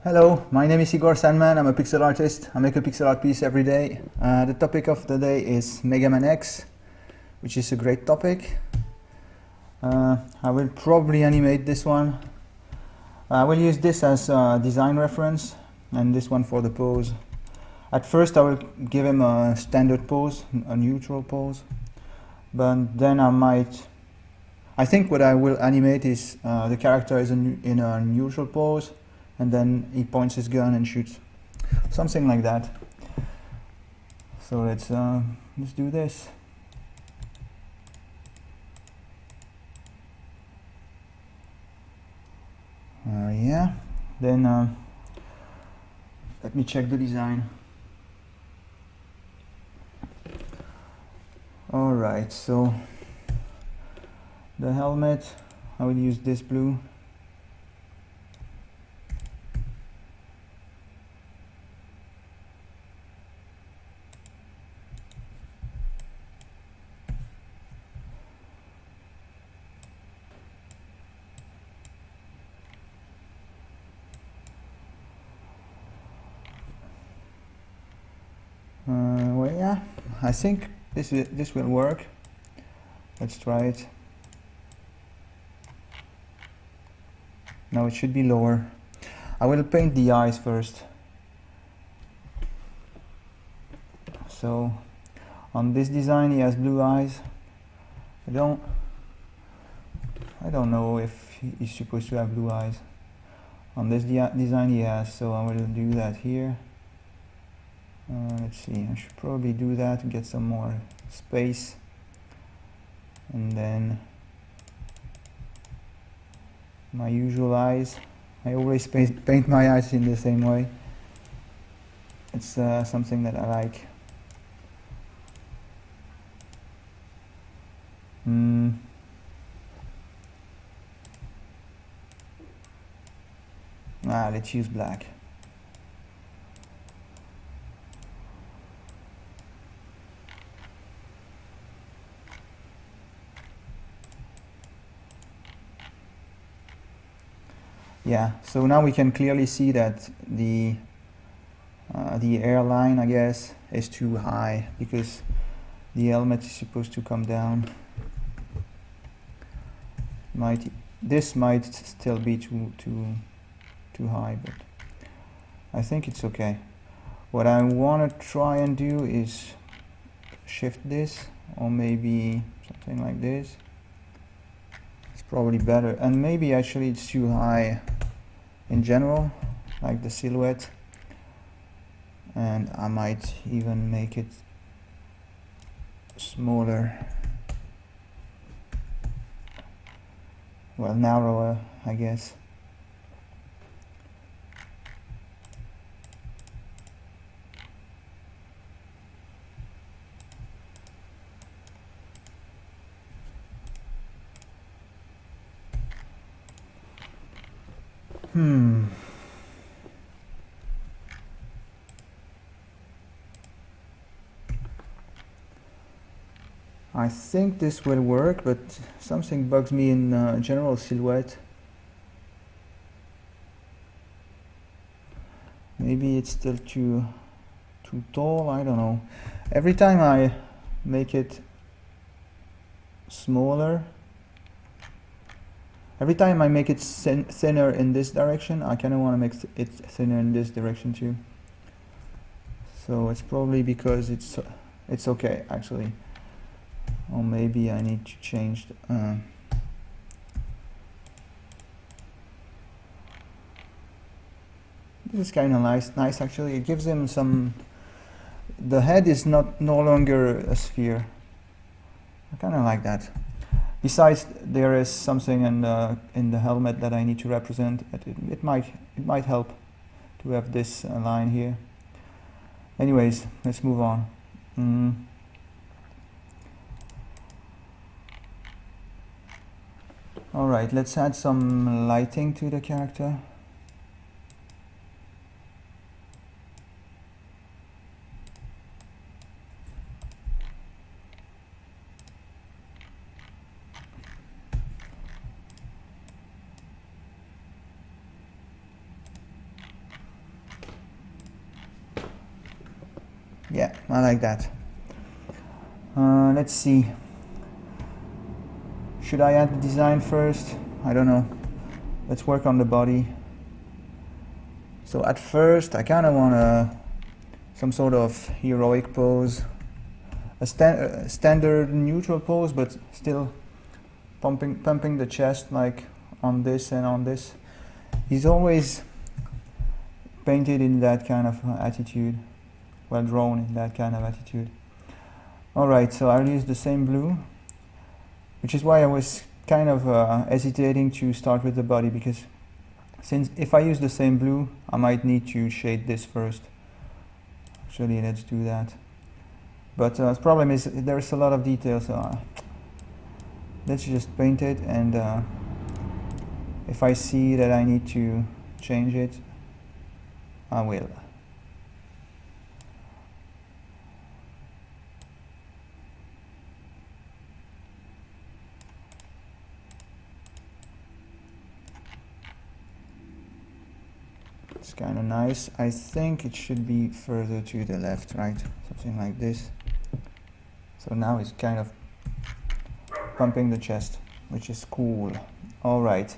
Hello, my name is Igor Sandman. I'm a pixel artist. I make a pixel art piece every day. The topic of the day is Megaman X, which is a great topic. I will probably animate this one. I will use this as a design reference and this one for the pose. At first I will give him a standard pose, a neutral pose, but then I think what I will animate is the character is in a neutral pose, and then he points his gun and shoots. Something like that. So let's do this. Yeah, then let me check the design. Alright, so the helmet, I will use this blue. Well, yeah, I think this will work. Let's try it. Now it should be lower. I will paint the eyes first. So on this design he has blue eyes. I don't know if he's supposed to have blue eyes. On this design he has, so I will do that here. Let's see, I should probably do that to get some more space, and then my usual eyes. I always paint my eyes in the same way. It's something that I like. Let's use black. Yeah, so now we can clearly see that the airline, I guess, is too high because the helmet is supposed to come down. This might still be too high, but I think it's okay. What I want to try and do is shift this, or maybe something like this. It's probably better, and maybe actually it's too high in general, like the silhouette, and I might even make it smaller, well, narrower, I guess. I think this will work, but something bugs me in general silhouette. Maybe it's still too tall, I don't know. Every time I make it smaller, every time I make it thinner in this direction, I kind of want to make it thinner in this direction too. So it's probably because it's okay actually. Or maybe I need to change this is kind of nice actually. It gives him some. The head is no longer a sphere. I kind of like that. Besides, there is something in the helmet that I need to represent. It might help to have this line here. Anyways, let's move on. Alright, let's add some lighting to the character. Yeah, I like that. Let's see. Should I add the design first? I don't know. Let's work on the body. So at first I kind of want some sort of heroic pose. A standard neutral pose, but still pumping the chest, like on this and on this. He's always painted in that kind of attitude, well drawn in that kind of attitude. Alright, so I'll use the same blue, which is why I was kind of hesitating to start with the body, because since if I use the same blue, I might need to shade this first. Actually, let's do that. But the problem is there's a lot of detail, so let's just paint it, and if I see that I need to change it, I will. It's kind of nice. I think it should be further to the left, right? Something like this. So now it's kind of pumping the chest, which is cool. All right.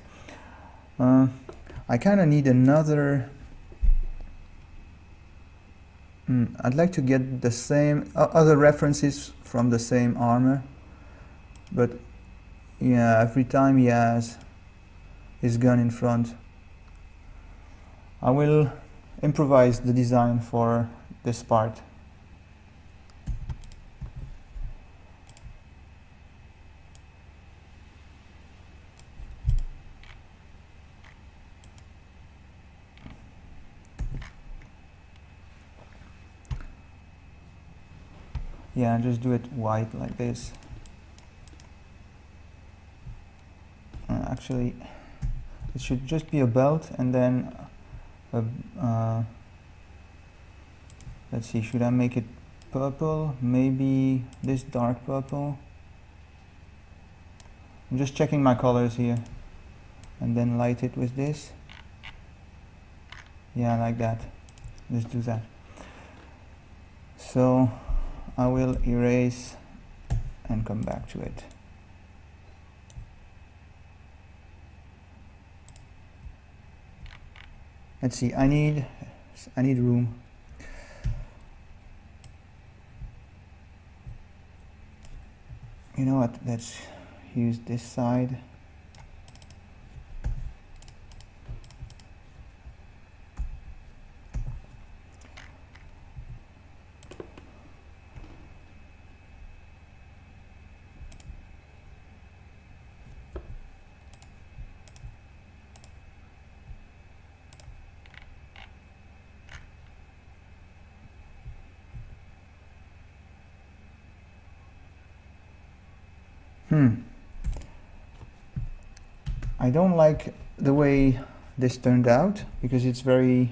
I kind of need another. I'd like to get the same other references from the same armor, but yeah, every time he has his gun in front, I will improvise the design for this part. Yeah, just do it white like this. Actually, it should just be a belt, and then let's see, should I make it purple? Maybe this dark purple. I'm just checking my colors here, and then light it with this. Yeah, like that. Let's do that. So I will erase and come back to it. Let's see, I need room. You know what, let's use this side. I don't like the way this turned out, because it's very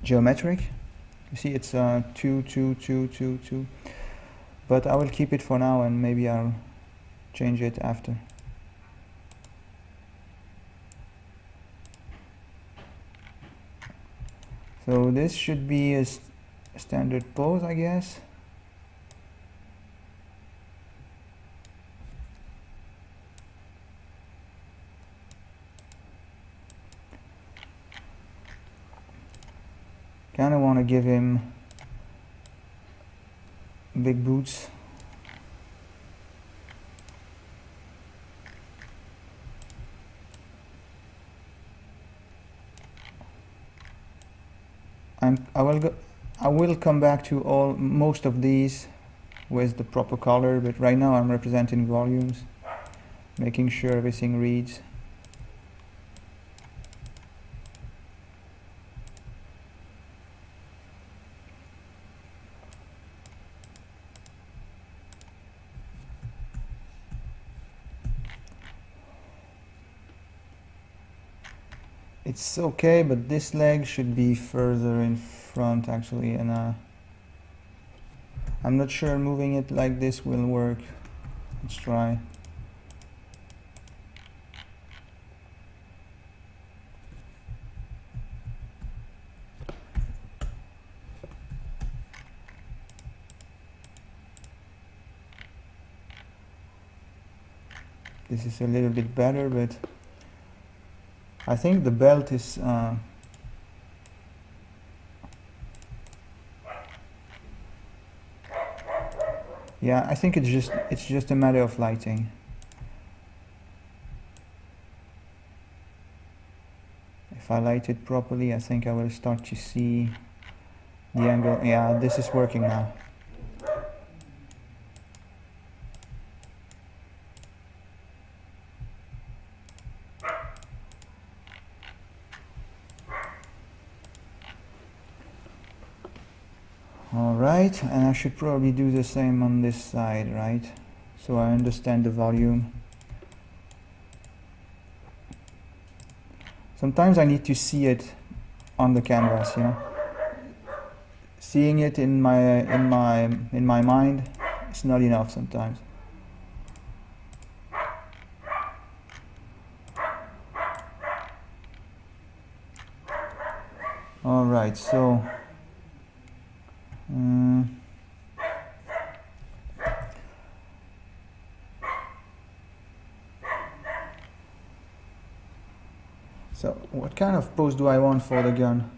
geometric. You see, it's 2, 2, 2, 2, 2. But I will keep it for now, and maybe I'll change it after. So this should be a standard pose, I guess. Kind of want to give him big boots. I will come back to most of these with the proper color, but right now I'm representing volumes, making sure everything reads. It's okay, but this leg should be further in front actually, and I'm not sure moving it like this will work. Let's try. this is a little bit better, but I think the belt is yeah, I think it's just a matter of lighting. If I light it properly, I think I will start to see the angle. Yeah, this is working now. Alright, and I should probably do the same on this side, right? So I understand the volume. Sometimes I need to see it on the canvas, you know. Seeing it in my mind is not enough sometimes. Alright, so so what kind of pose do I want for the gun?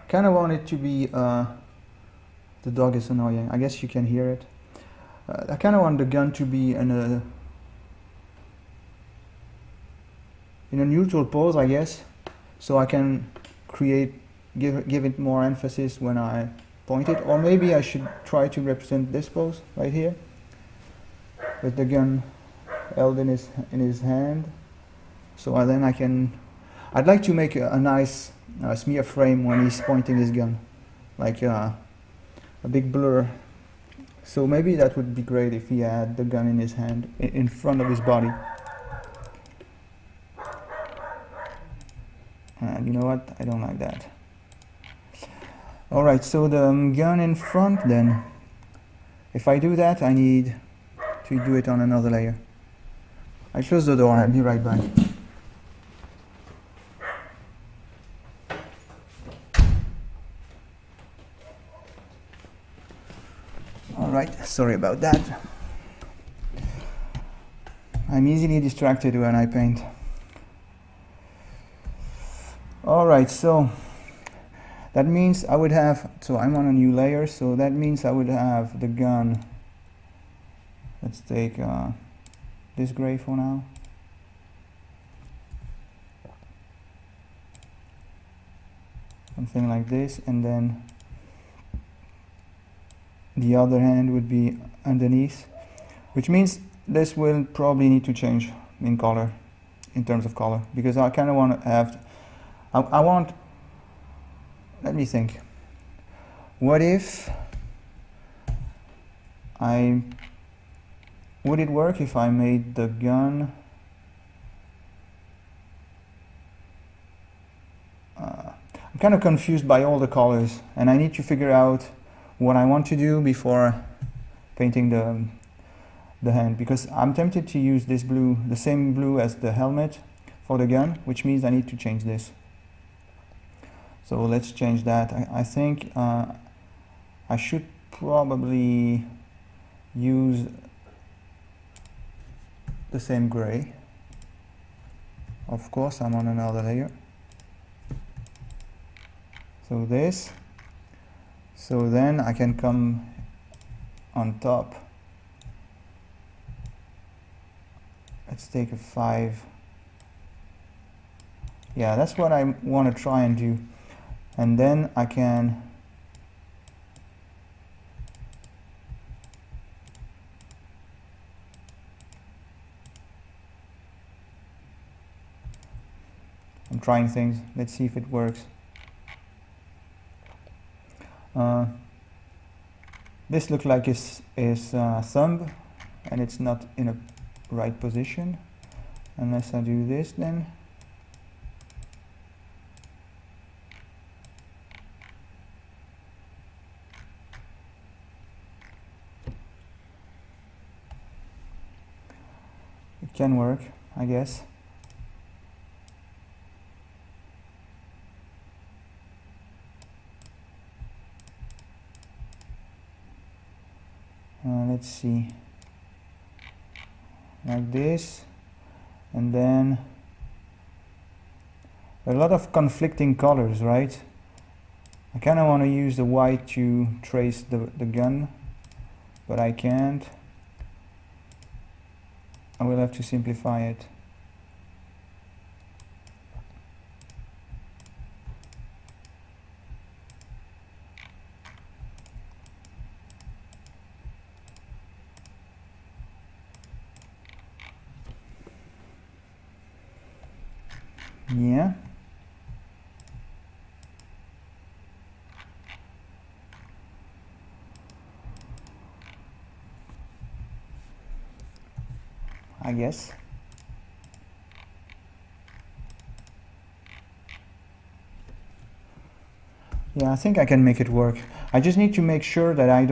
Kind of want it to be the dog is annoying. I guess you can hear it. I kind of want the gun to be in a neutral pose, I guess, so I can give it more emphasis when I point it. Or maybe I should try to represent this pose right here, with the gun held in his hand. So then I'd like to make a nice smear frame when he's pointing his gun, like a big blur. So maybe that would be great if he had the gun in his hand, in front of his body. And you know what? I don't like that. Alright, so the gun in front then. If I do that, I need to do it on another layer. I close the door, I'll be right back. Alright, sorry about that. I'm easily distracted when I paint. Alright, so that means I would have, so I'm on a new layer, so that means I would have the gun. Let's take this gray for now. Something like this, and then the other hand would be underneath, which means this will probably need to change in color, in terms of color, because I kind of want to have, I want, let me think, what if would it work if I made the gun I'm kind of confused by all the colors, and I need to figure out what I want to do before painting the hand, because I'm tempted to use this blue, the same blue as the helmet for the gun, which means I need to change this. So let's change that. I think I should probably use the same gray. Of course, I'm on another layer. So this. So then I can come on top. Let's take a 5. Yeah, that's what I want to try and do. And then I can I'm trying things. Let's see if it works. This looks like his thumb, and it's not in a right position. Unless I do this then. It can work, I guess. Let's see, like this, and then a lot of conflicting colors, right? I kind of want to use the white to trace the gun, but I can't. I will have to simplify it. Yeah. I guess. Yeah, I think I can make it work. I just need to make sure that I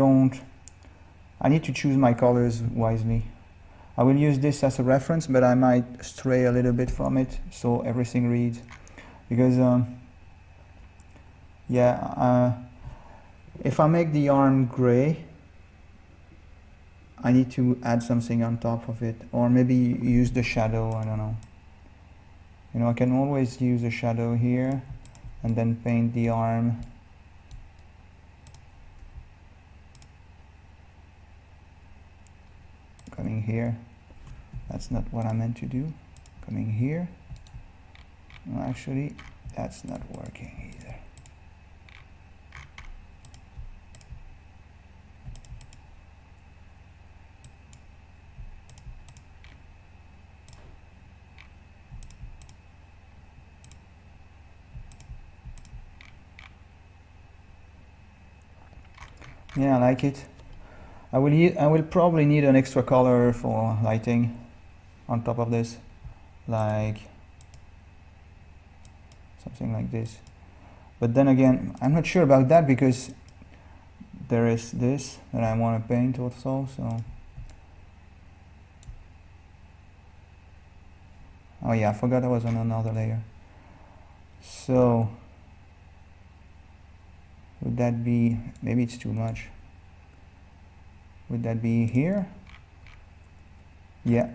need to choose my colors wisely. I will use this as a reference, but I might stray a little bit from it so everything reads. Because, if I make the arm gray, I need to add something on top of it, or maybe use the shadow, I don't know. You know, I can always use a shadow here and then paint the arm. Coming here. That's not what I meant to do. Coming here. No, actually, that's not working either. Yeah, I like it. I will probably need an extra color for lighting on top of this, like something like this. But then again, I'm not sure about that because there is this that I want to paint also, so. Oh yeah, I forgot I was on another layer. So, would that be, maybe it's too much. Would that be here? Yeah.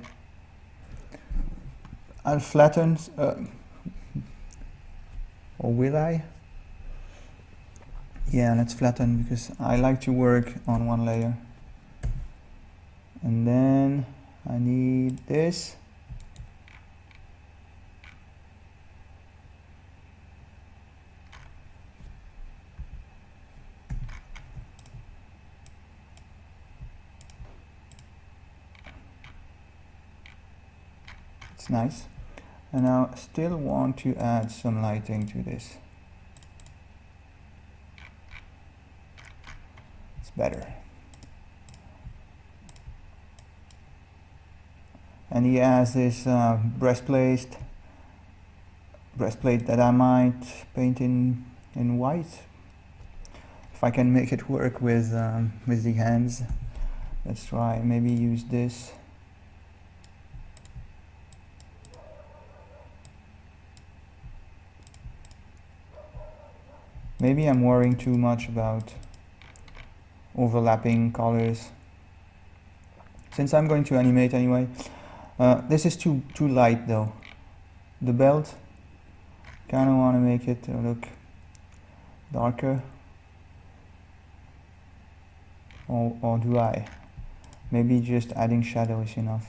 I'll flatten, or will I? Yeah, let's flatten because I like to work on one layer. And then I need this. It's nice. And I still want to add some lighting to this. It's better. And he has this breastplate that I might paint in white. If I can make it work with the hands. Let's try, maybe use this. Maybe I'm worrying too much about overlapping colors. Since I'm going to animate anyway, this is too light though. The belt, kind of want to make it look darker. Or do I? Maybe just adding shadow is enough.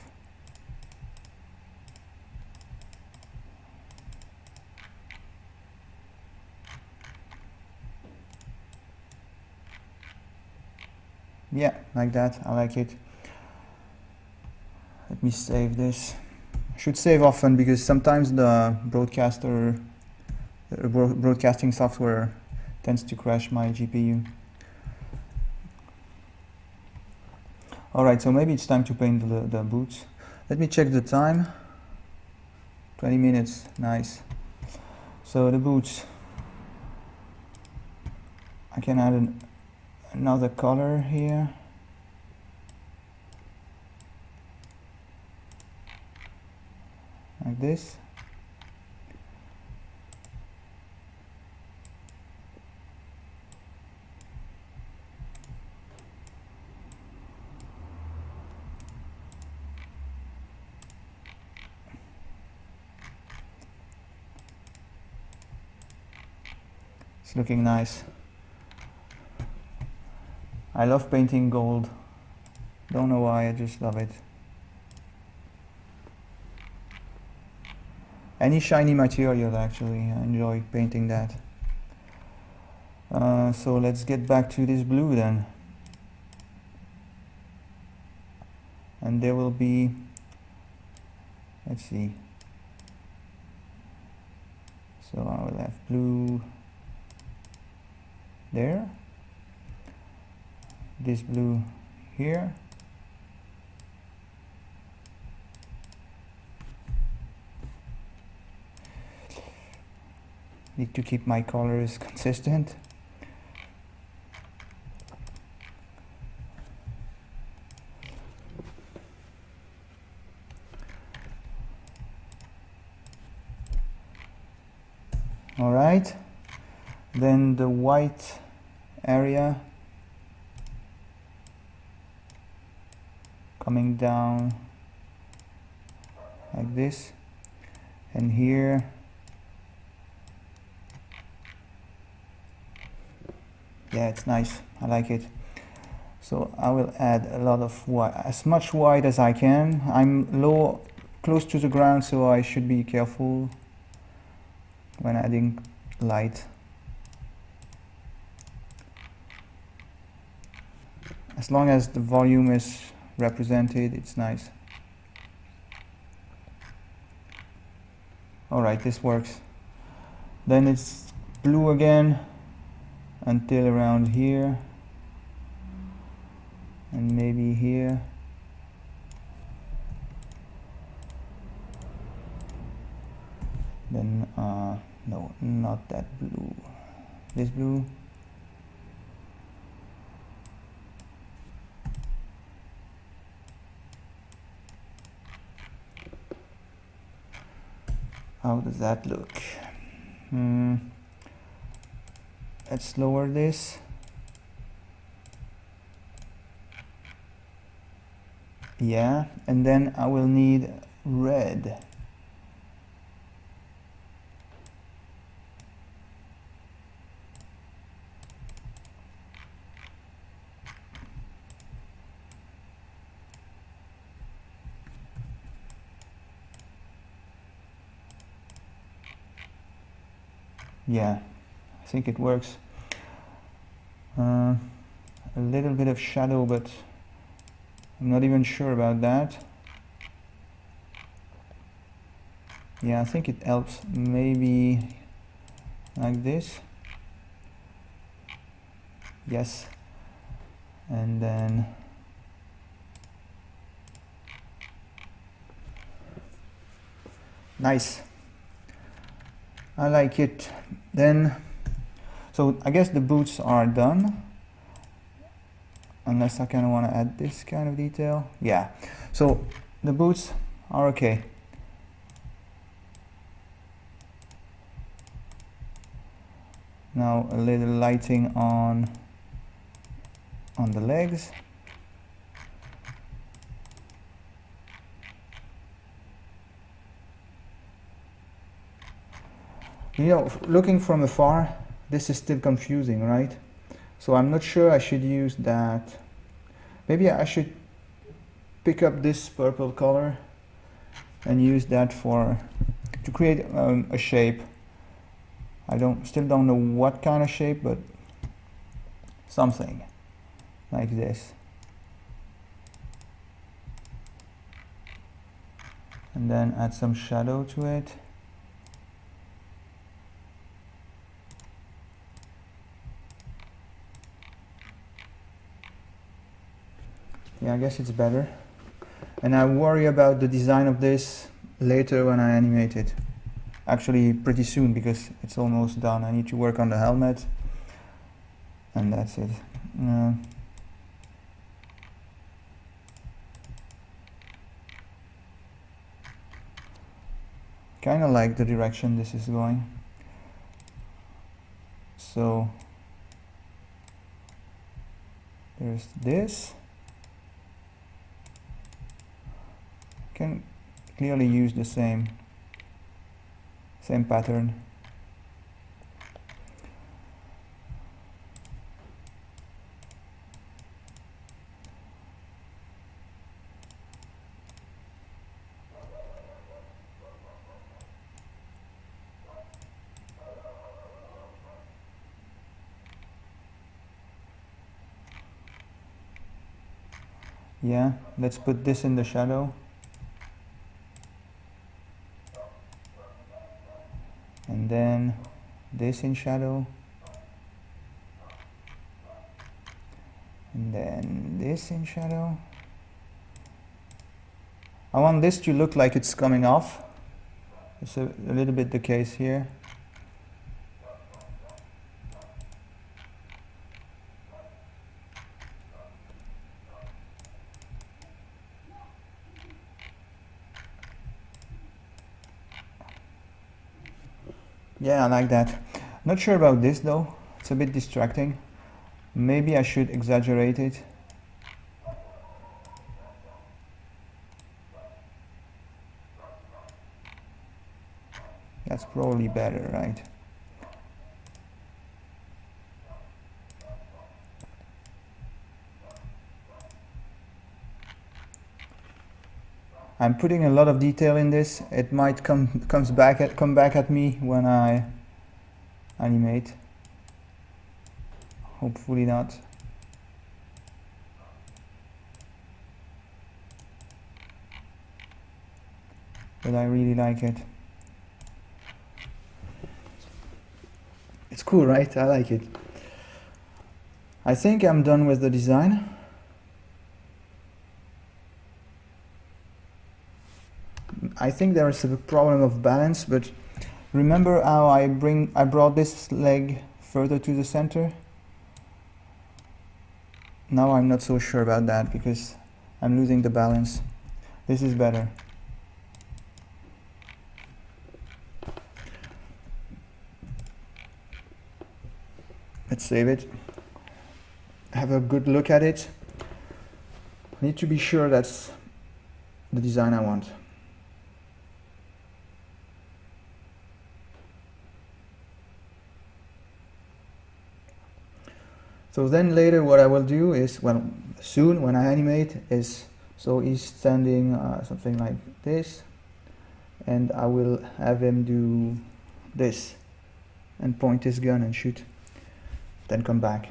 Yeah, like that, I like it. Let me save this. I should save often because sometimes the broadcasting software tends to crash my GPU. Alright, so maybe it's time to paint the boots. Let me check the time. 20 minutes, nice. So the boots, I can add another color here. Like this. It's looking nice. I love painting gold. Don't know why, I just love it. Any shiny material actually, I enjoy painting that. So let's get back to this blue then. And there will be, let's see. So I will have blue there. This blue here. Need to keep my colors consistent. All right, then the white area coming down like this, and here yeah, it's nice, I like it. So I will add a lot of white, as much white as I can. I'm low, close to the ground, so I should be careful when adding light. As long as the volume is represented, it's nice. Alright, this works. Then it's blue again until around here, and maybe here. Then no, not that blue, this blue. How does that look? Let's lower this. Yeah, and then I will need red. Yeah, I think it works. A little bit of shadow, but I'm not even sure about that. Yeah, I think it helps. Maybe like this. Yes. And then nice. I like it. Then, so I guess the boots are done, unless I kind of want to add this kind of detail. Yeah, so the boots are okay. Now a little lighting on the legs. You know, looking from afar, this is still confusing, right? So I'm not sure I should use that. Maybe I should pick up this purple color and use that to create a shape. I still don't know what kind of shape, but something like this. And then add some shadow to it. Yeah, I guess it's better. And I worry about the design of this later when I animate it. Actually, pretty soon, because it's almost done. I need to work on the helmet, and that's it. Kind of like the direction this is going. So there's this. Can clearly use the same pattern. Yeah, let's put this in the shadow. And then this in shadow. And then this in shadow. I want this to look like it's coming off. It's a little bit the case here. Yeah, I like that. Not sure about this though. It's a bit distracting. Maybe I should exaggerate it. That's probably better, right? I'm putting a lot of detail in this. It might come back at me when I animate. Hopefully not. But I really like it. It's cool, right? I like it. I think I'm done with the design. I think there is a problem of balance, but remember how I brought this leg further to the center? Now I'm not so sure about that because I'm losing the balance. This is better. Let's save it. Have a good look at it. I need to be sure that's the design I want. So then later what I will do is, well, soon when I animate is, so he's standing something like this, and I will have him do this and point his gun and shoot, then come back.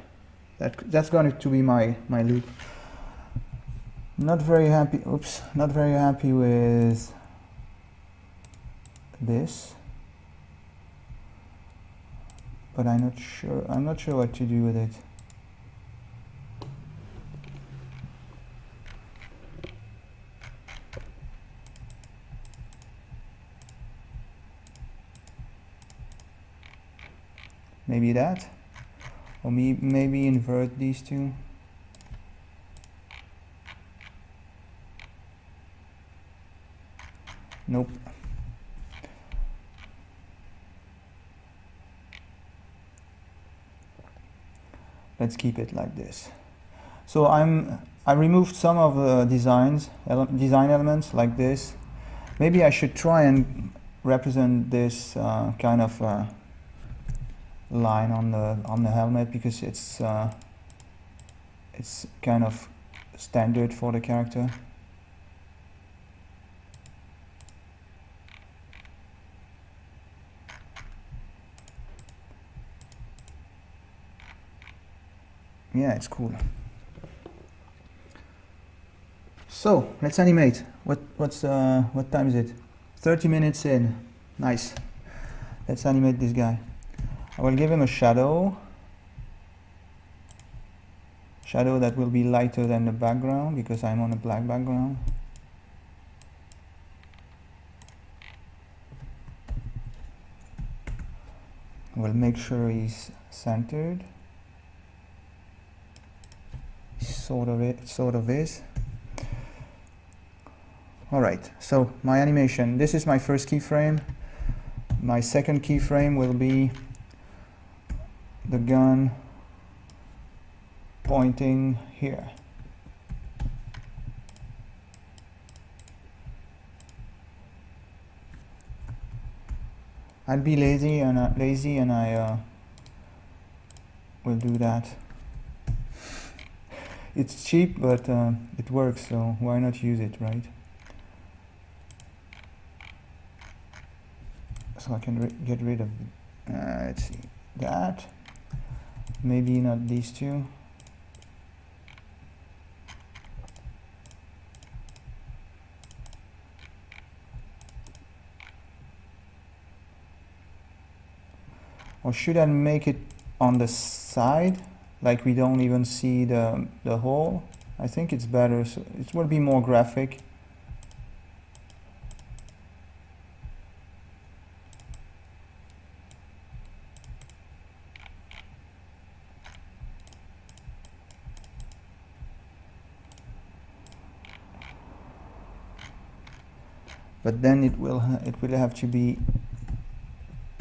That's going to be my loop. Not very happy with this, but I'm not sure what to do with it. Maybe that, or maybe invert these two. Nope. Let's keep it like this. So I removed some of the design elements like this. Maybe I should try and represent this kind of line on the helmet, because it's kind of standard for the character. Yeah, it's cool. So let's animate. What time is it? 30 minutes in. Nice. Let's animate this guy. I will give him a shadow that will be lighter than the background because I'm on a black background. We'll make sure he's centered. Sort of is. Alright, so my animation. This is my first keyframe. My second keyframe will be the gun pointing here. I'll be lazy and I will do that. It's cheap, but it works, so why not use it, right? So I can get rid of, let's see, that. Maybe not these two. Or should I make it on the side, like we don't even see the hole? I think it's better, so it will be more graphic. But then it will have to be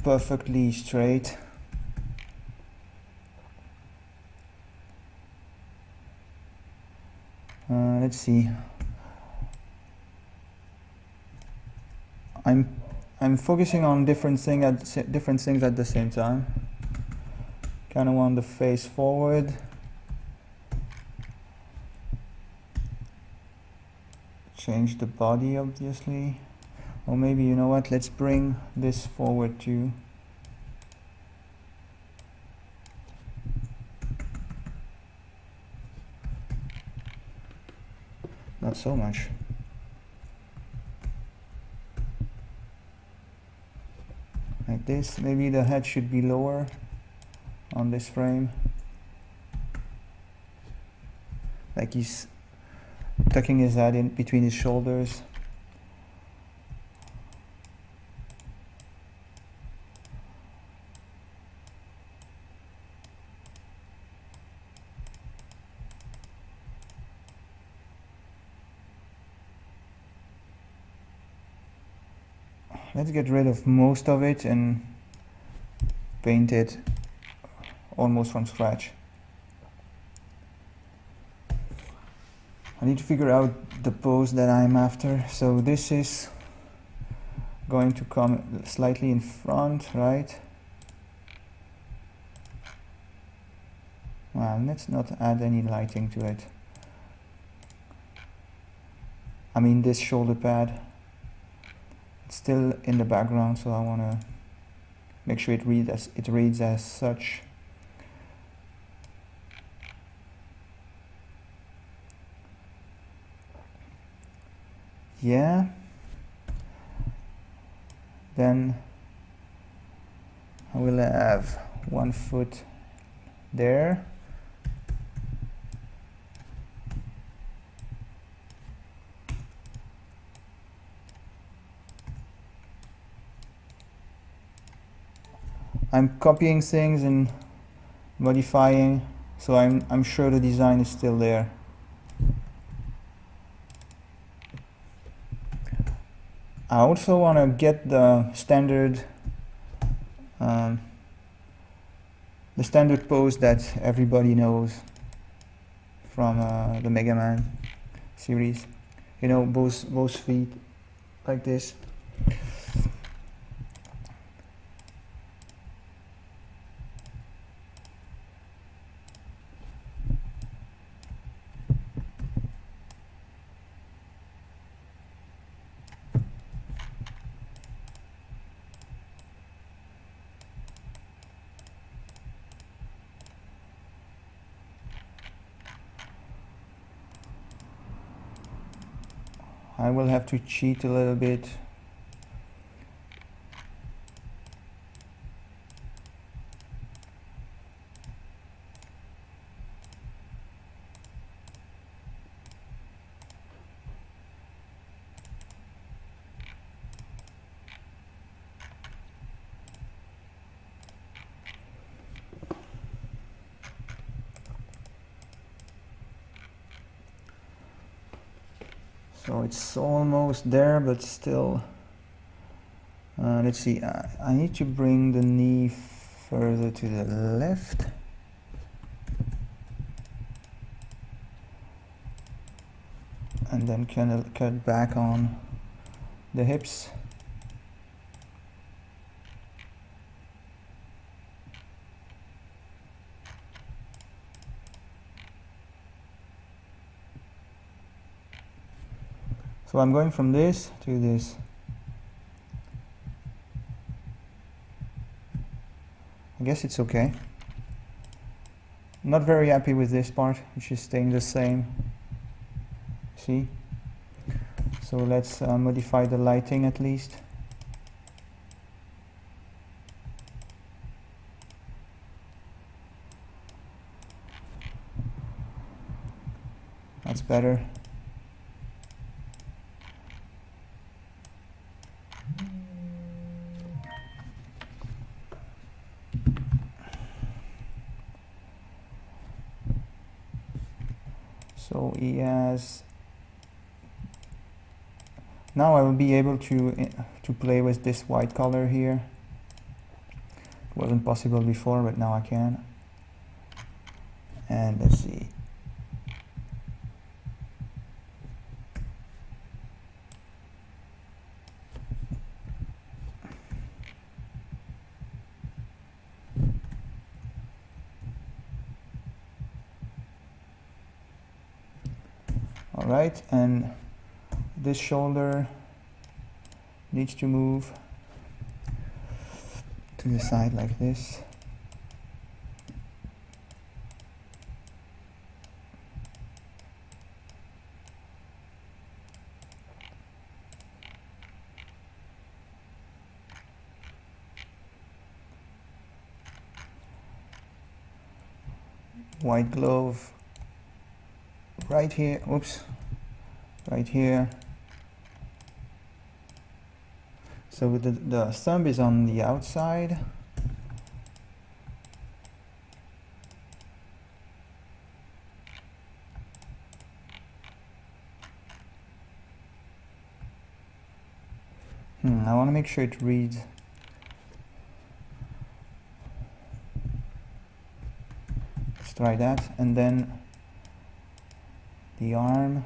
perfectly straight. Let's see. I'm focusing on different things at the same time. Kind of want the face forward. Change the body, obviously. Or maybe, you know what, let's bring this forward too. Not so much. Like this. Maybe the head should be lower on this frame. Like he's tucking his head in between his shoulders. Let's get rid of most of it and paint it almost from scratch. I need to figure out the pose that I'm after. So this is going to come slightly in front, right? Well, let's not add any lighting to it. I mean this shoulder pad. Still in the background, so I want to make sure it reads as such. Yeah. Then I will have 1 foot there. I'm copying things and modifying, so I'm sure the design is still there. I also want to get the standard pose that everybody knows from the Megaman series. You know, both feet like this. I will have to cheat a little bit. So it's almost there, but still. Let's see, I need to bring the knee further to the left. And then kind of cut back on the hips. So I'm going from this to this. I guess it's okay. Not very happy with this part, which is staying the same. See? So let's modify the lighting at least. That's better. So he has. Now I will be able to play with this white color here. It wasn't possible before, but now I can. And let's see. All right, and this shoulder needs to move to the side like this. White glove right here, oops, right here. So the thumb is on the outside. I want to make sure it reads. Let's try that, and then the arm.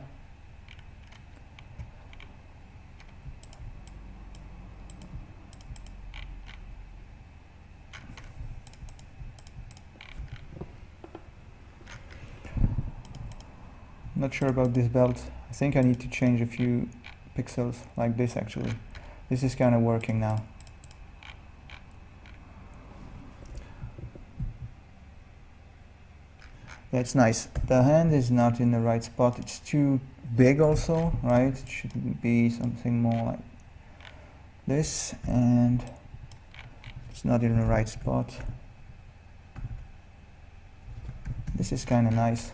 Not sure about this belt. I think I need to change a few pixels like this actually. This is kind of working now. Yeah, it's nice. The hand is not in the right spot. It's too big also, right? It should be something more like this, and it's not in the right spot. This is kind of nice.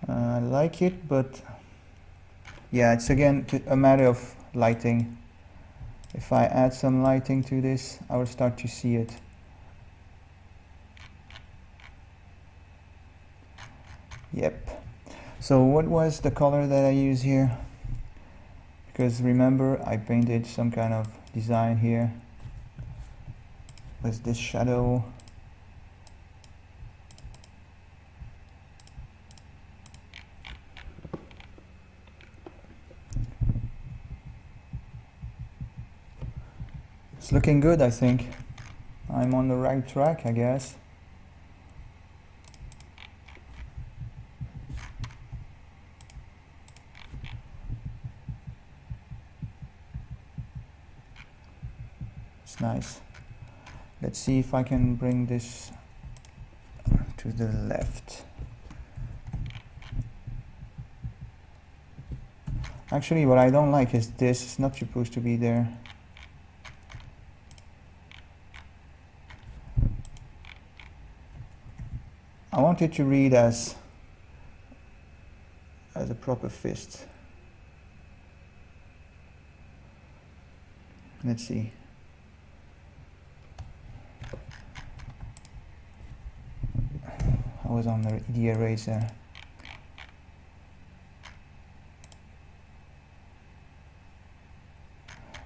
I like it, but yeah, it's again a matter of lighting. If I add some lighting to this, I will start to see it. Yep. So what was the color that I use here? Because remember, I painted some kind of design here with this shadow. It's looking good, I think. I'm on the right track, I guess. It's nice. Let's see if I can bring this to the left. Actually, what I don't like is this. It's not supposed to be there. I want it to read as a proper fist. Let's see. I was on the eraser.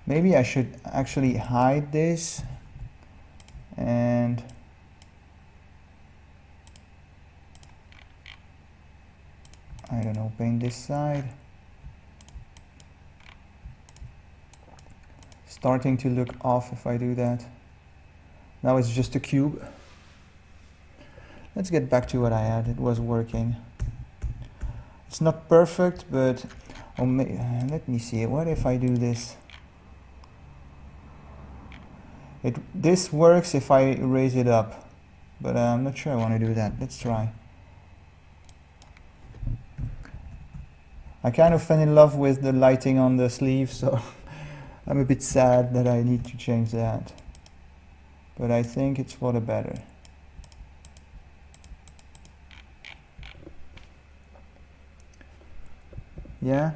Maybe I should actually hide this and I don't know, paint this side. Starting to look off if I do that. Now it's just a cube. Let's get back to what I had. It was working. It's not perfect, but let me see. What if I do this? This works if I raise it up, but I'm not sure I want to do that. Let's try. I kind of fell in love with the lighting on the sleeve, so I'm a bit sad that I need to change that. but I think it's for the better. Yeah.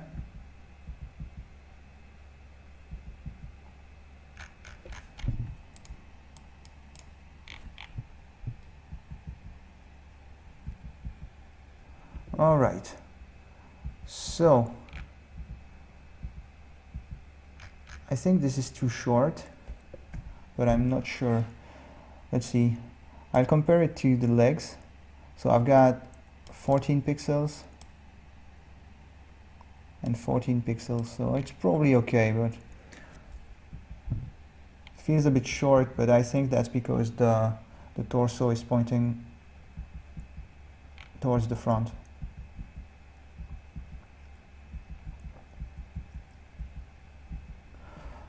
All right. So I think this is too short, but I'm not sure. Let's see. I'll compare it to the legs. So I've got 14 pixels and 14 pixels, so it's probably okay, but it feels a bit short, but I think that's because the torso is pointing towards the front.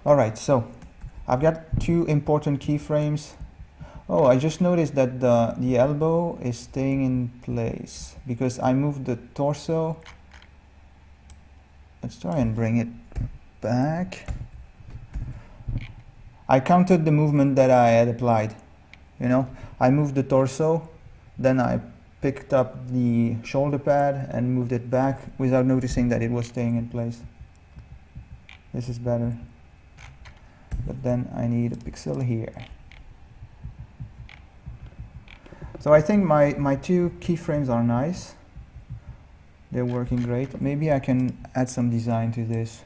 Alright, so I've got two important keyframes. Oh, I just noticed that the elbow is staying in place because I moved the torso. Let's try and bring it back. I counted the movement that I had applied. You know, I moved the torso, then I picked up the shoulder pad and moved it back without noticing that it was staying in place. This is better. But then I need a pixel here. So I think my two keyframes are nice. They're working great. Maybe I can add some design to this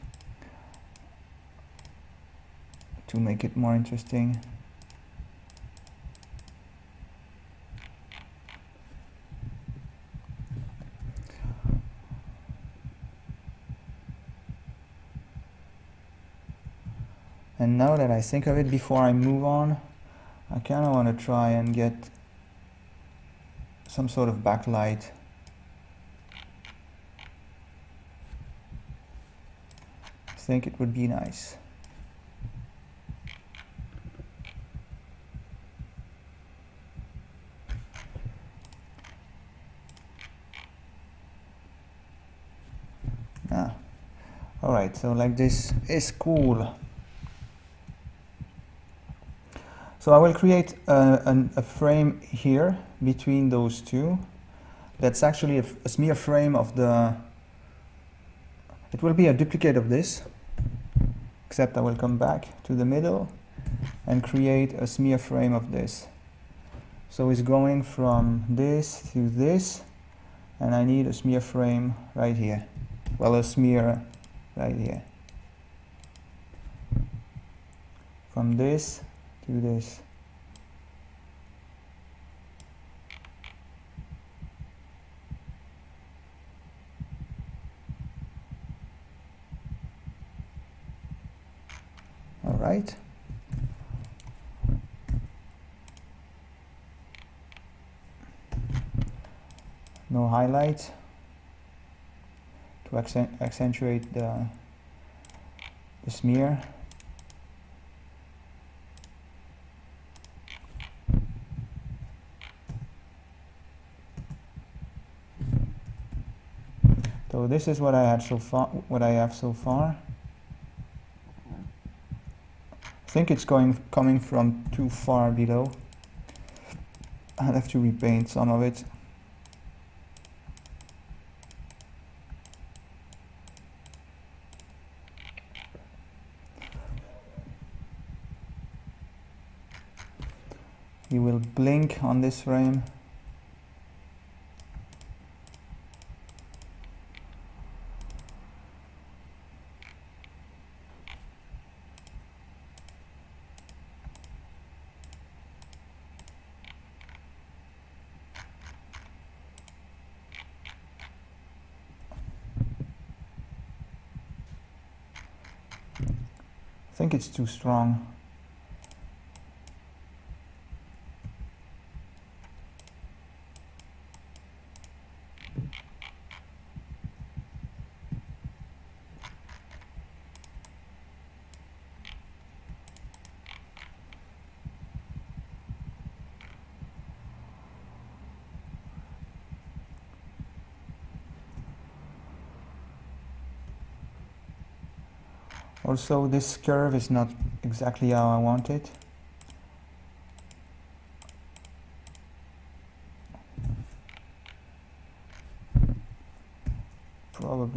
to make it more interesting. And now that I think of it, before I move on, I kind of want to try and get some sort of backlight. I think it would be nice. Alright, so like this is cool. So I will create a frame here between those two. That's actually a smear frame of the... It will be a duplicate of this, except I will come back to the middle and create a smear frame of this. So it's going from this to this, and I need a smear frame right here. Well, a smear right here. From this to this. All right. No highlight to accentuate the smear. So this is what I had so far. What I have so far. I think it's coming from too far below. I'll have to repaint some of it. He will blink on this frame. I think it's too strong. Also, this curve is not exactly how I want it.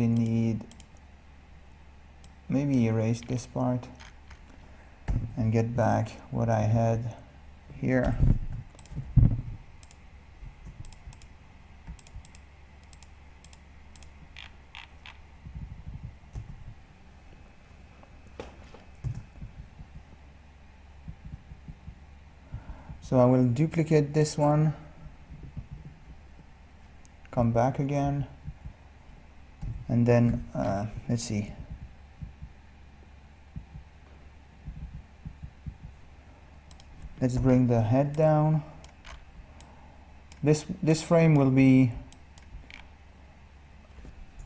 probably need maybe erase this part and get back what I had here. So I will duplicate this one, come back again, and then let's see. Let's bring the head down. This frame will be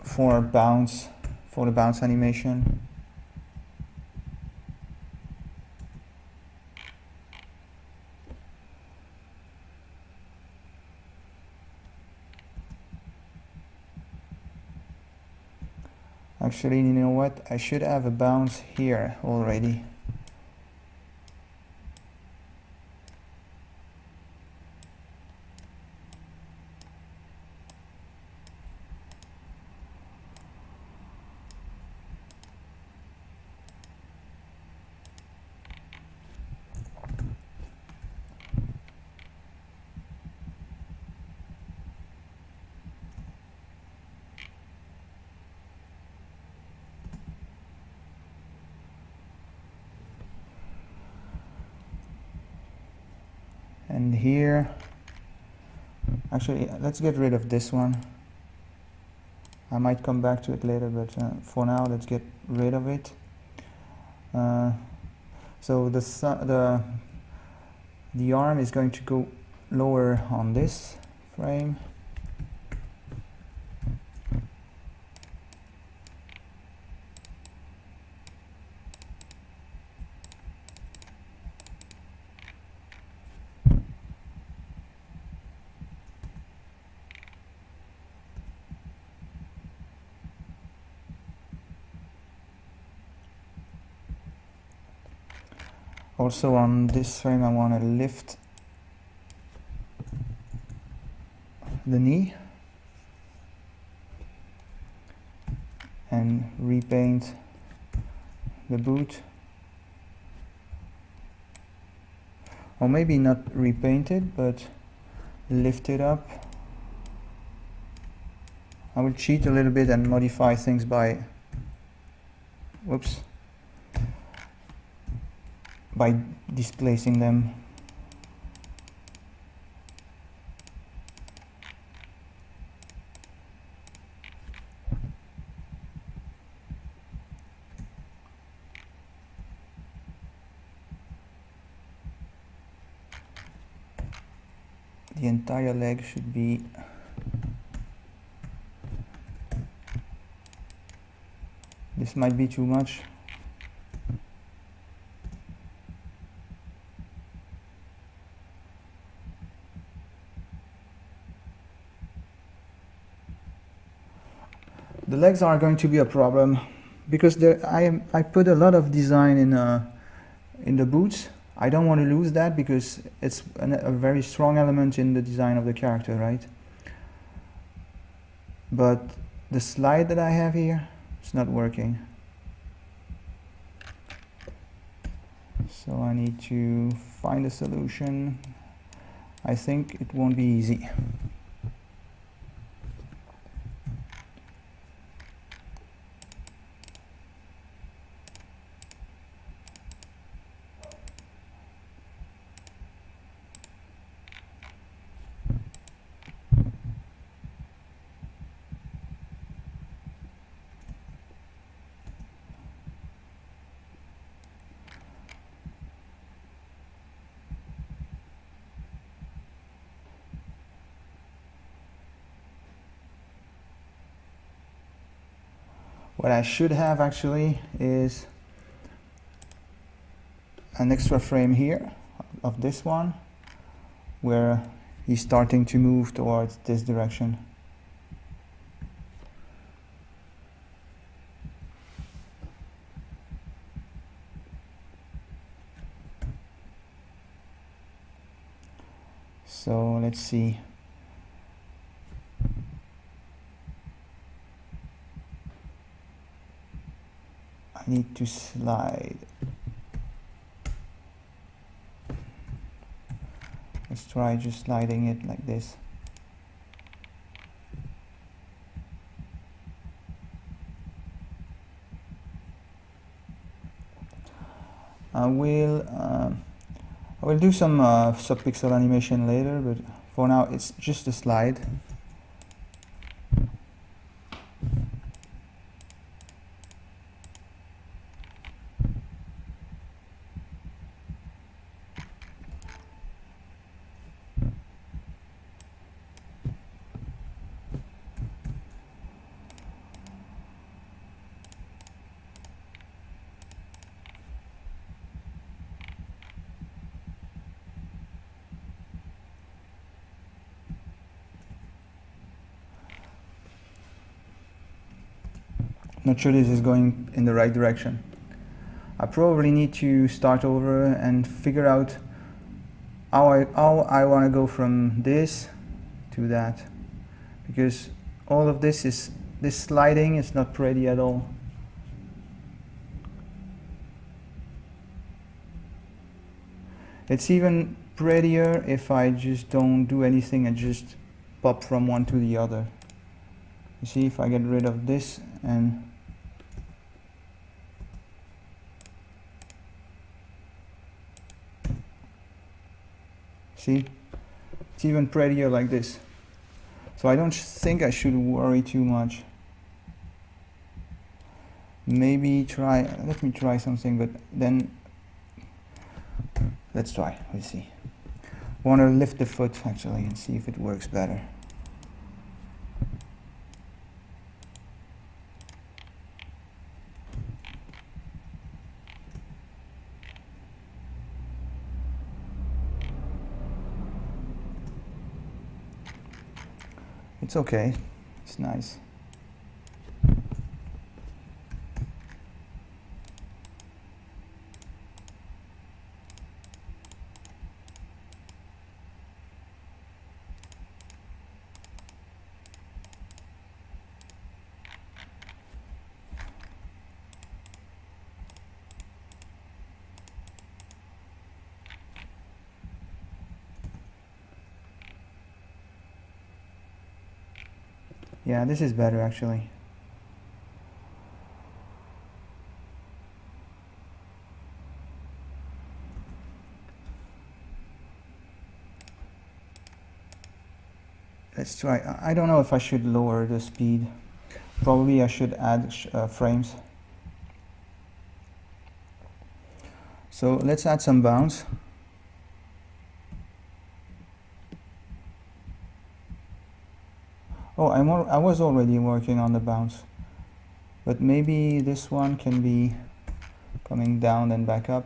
for bounce, for the bounce animation. Actually, you know what? I should have a bounce here already. And here, actually, let's get rid of this one. I might come back to it later, but for now, let's get rid of it. So the arm is going to go lower on this frame. Also on this frame I want to lift the knee and repaint the boot, or maybe not repaint it but lift it up. I will cheat a little bit and modify things by by displacing them. The entire leg should be this might be too much. The legs are going to be a problem because I put a lot of design in the boots. I don't want to lose that because it's a very strong element in the design of the character, right? But the slide that I have here, it's not working. So I need to find a solution. I think it won't be easy. What I should have actually is an extra frame here of this one where he's starting to move towards this direction. So let's see. I need to slide. Let's try just sliding it like this. I will do some subpixel animation later, but for now it's just a slide. Not sure this is going in the right direction. I probably need to start over and figure out how I want to go from this to that, because all of this sliding is not pretty at all. It's even prettier if I just don't do anything and just pop from one to the other. You see, if I get rid of this and see, it's even prettier like this. So I don't think I should worry too much. Maybe let me try something, but then let's try, we'll see. I want to lift the foot actually and see if it works better. It's okay, it's nice. Yeah, this is better actually. Let's try. I don't know if I should lower the speed. Probably I should add frames. So let's add some bounce. Oh, I was already working on the bounce, but maybe this one can be coming down and back up.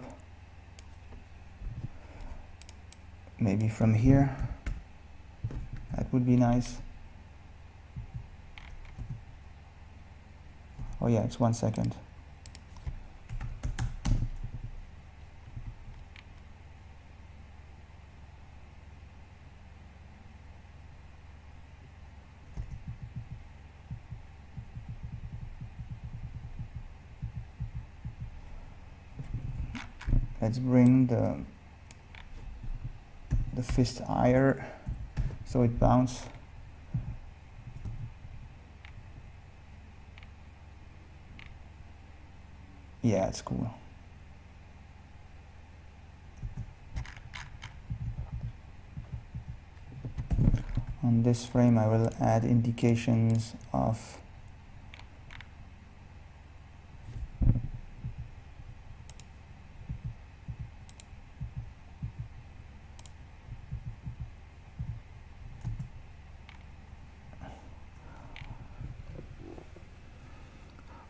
Maybe from here. That would be nice. Oh yeah, it's 1 second. Let's bring the fist higher so it bounces. Yeah, it's cool. On this frame I will add indications of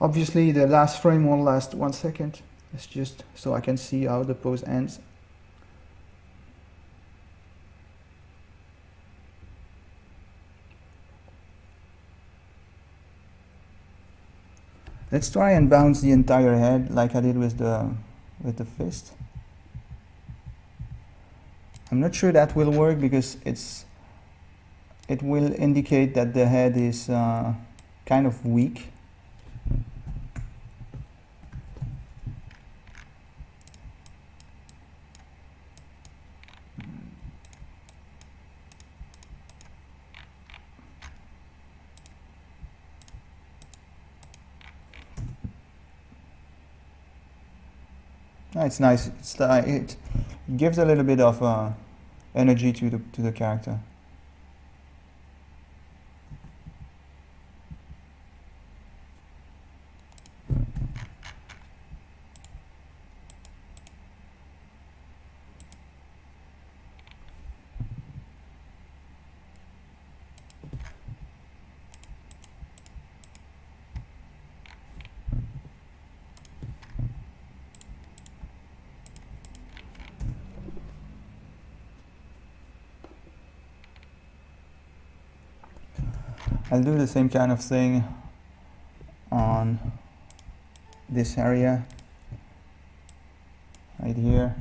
obviously the last frame won't last 1 second. It's just so I can see how the pose ends. Let's try and bounce the entire head like I did with the fist. I'm not sure that will work because it will indicate that the head is kind of weak. It's nice. It gives a little bit of energy to the character. I'll do the same kind of thing on this area right here.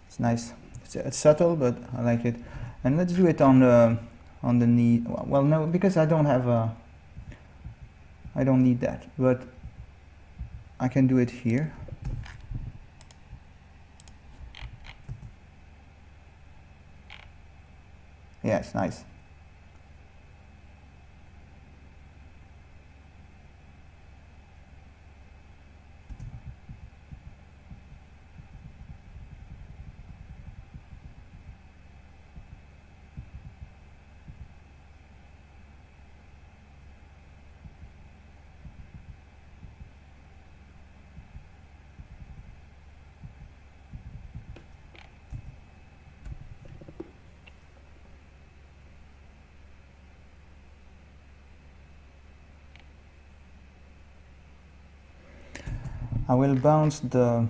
It's nice. It's subtle, but I like it. And let's do it on the knee. Well, no, because I don't need that, but I can do it here. Yeah, it's nice. I will bounce the...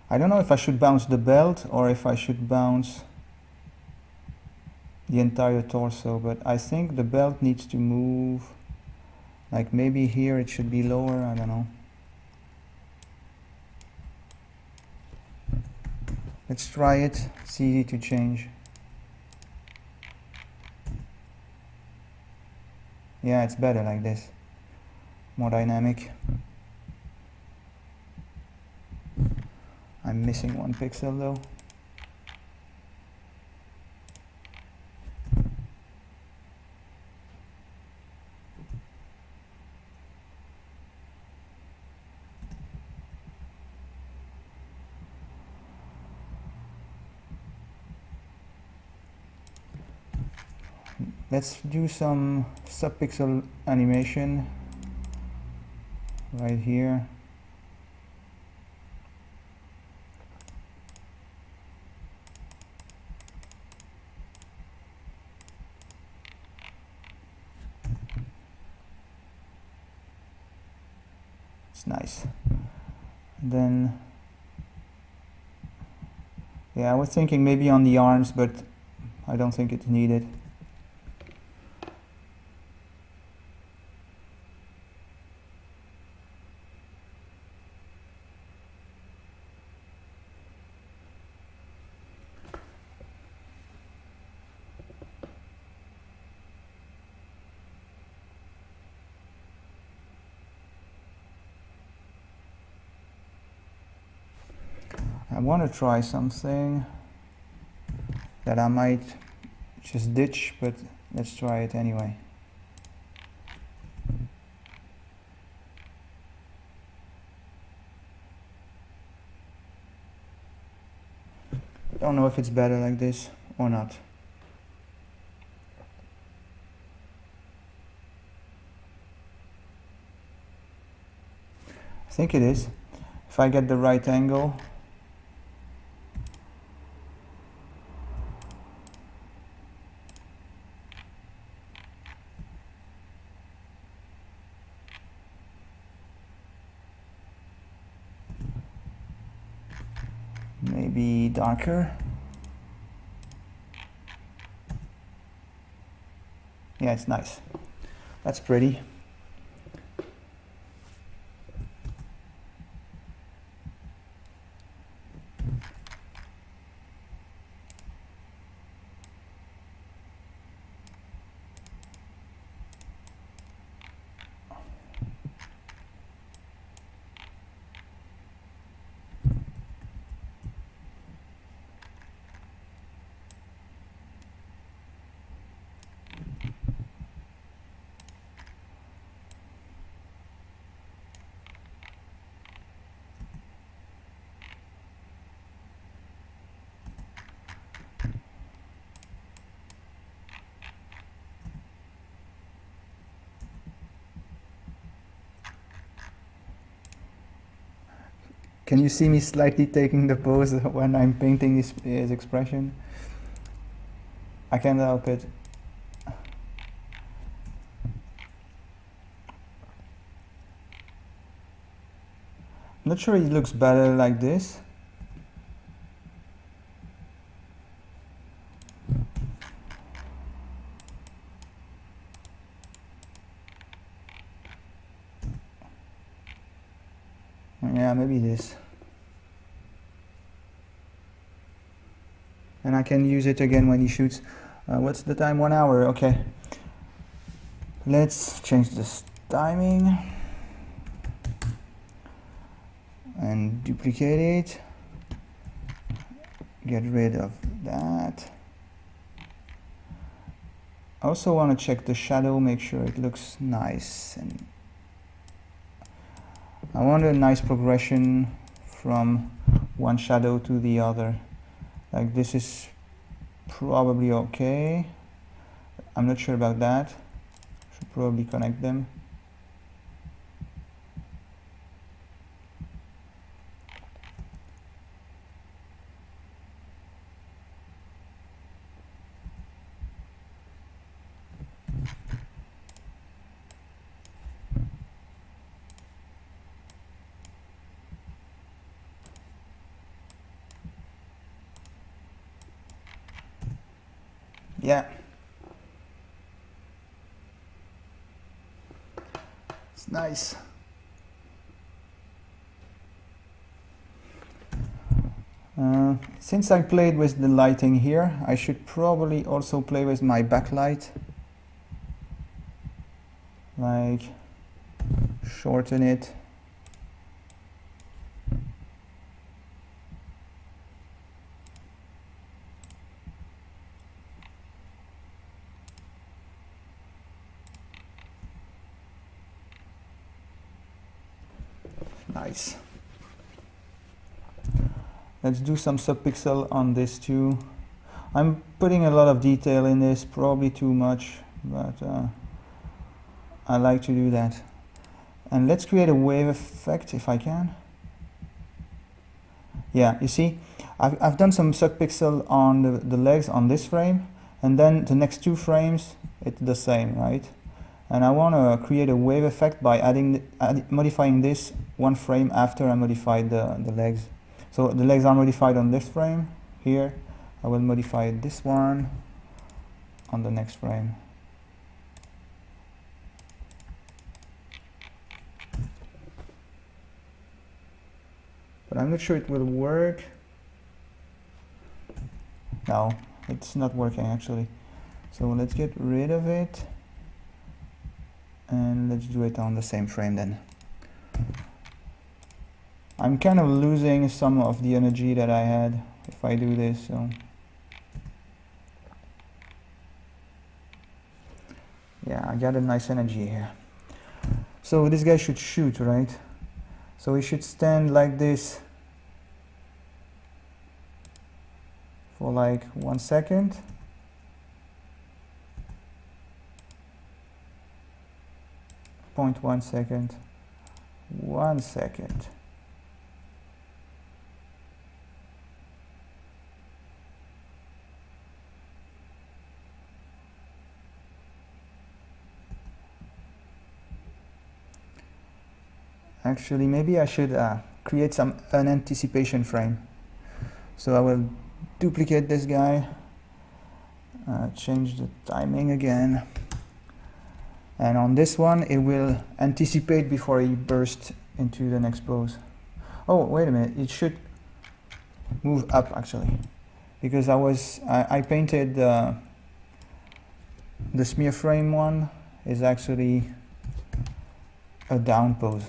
I don't know if I should bounce the belt or if I should bounce the entire torso, but I think the belt needs to move. Like maybe here it should be lower, I don't know. Let's try it. It's easy to change. Yeah, it's better like this. More dynamic. I'm missing one pixel though. Let's do some subpixel animation right here. It's nice. Then, yeah, I was thinking maybe on the arms, but I don't think it's needed. I want to try something that I might just ditch, but let's try it anyway. Don't know if it's better like this or not. I think it is. If I get the right angle. Maybe darker. Yeah, it's nice. That's pretty. Can you see me slightly taking the pose when I'm painting his expression? I can't help it. I'm not sure it looks better like this. Yeah, maybe this. And I can use it again when he shoots. What's the time? 1 hour. Okay. Let's change this timing and duplicate it. Get rid of that. I also want to check the shadow, make sure it looks nice, and I want a nice progression from one shadow to the other. Like this is probably okay. I'm not sure about that. Should probably connect them. Yeah. It's nice. Since I played with the lighting here, I should probably also play with my backlight. Like, shorten it. Nice. Let's do some subpixel on this too. I'm putting a lot of detail in this, probably too much, but I like to do that. And let's create a wave effect if I can. Yeah, you see, I've done some subpixel on the legs on this frame, and then the next 2 frames, it's the same, right? And I want to create a wave effect by modifying this 1 frame after I modified the legs. So the legs are modified on this frame here. I will modify this one on the next frame. But I'm not sure it will work. No, it's not working actually. So let's get rid of it. And let's do it on the same frame then. I'm kind of losing some of the energy that I had if I do this, so yeah, I got a nice energy here. So this guy should shoot, right? So he should stand like this for like 1 second. Point 1 second. 1 second. Actually, maybe I should create an anticipation frame. So I will duplicate this guy, change the timing again, and on this one it will anticipate before he bursts into the next pose. Oh, wait a minute, it should move up actually, because I painted the smear frame one is actually a down pose.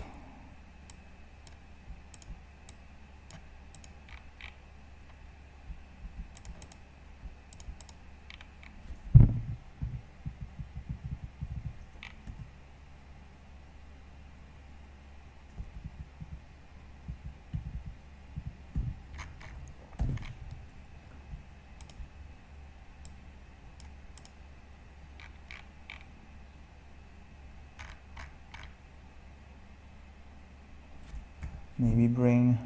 Maybe bring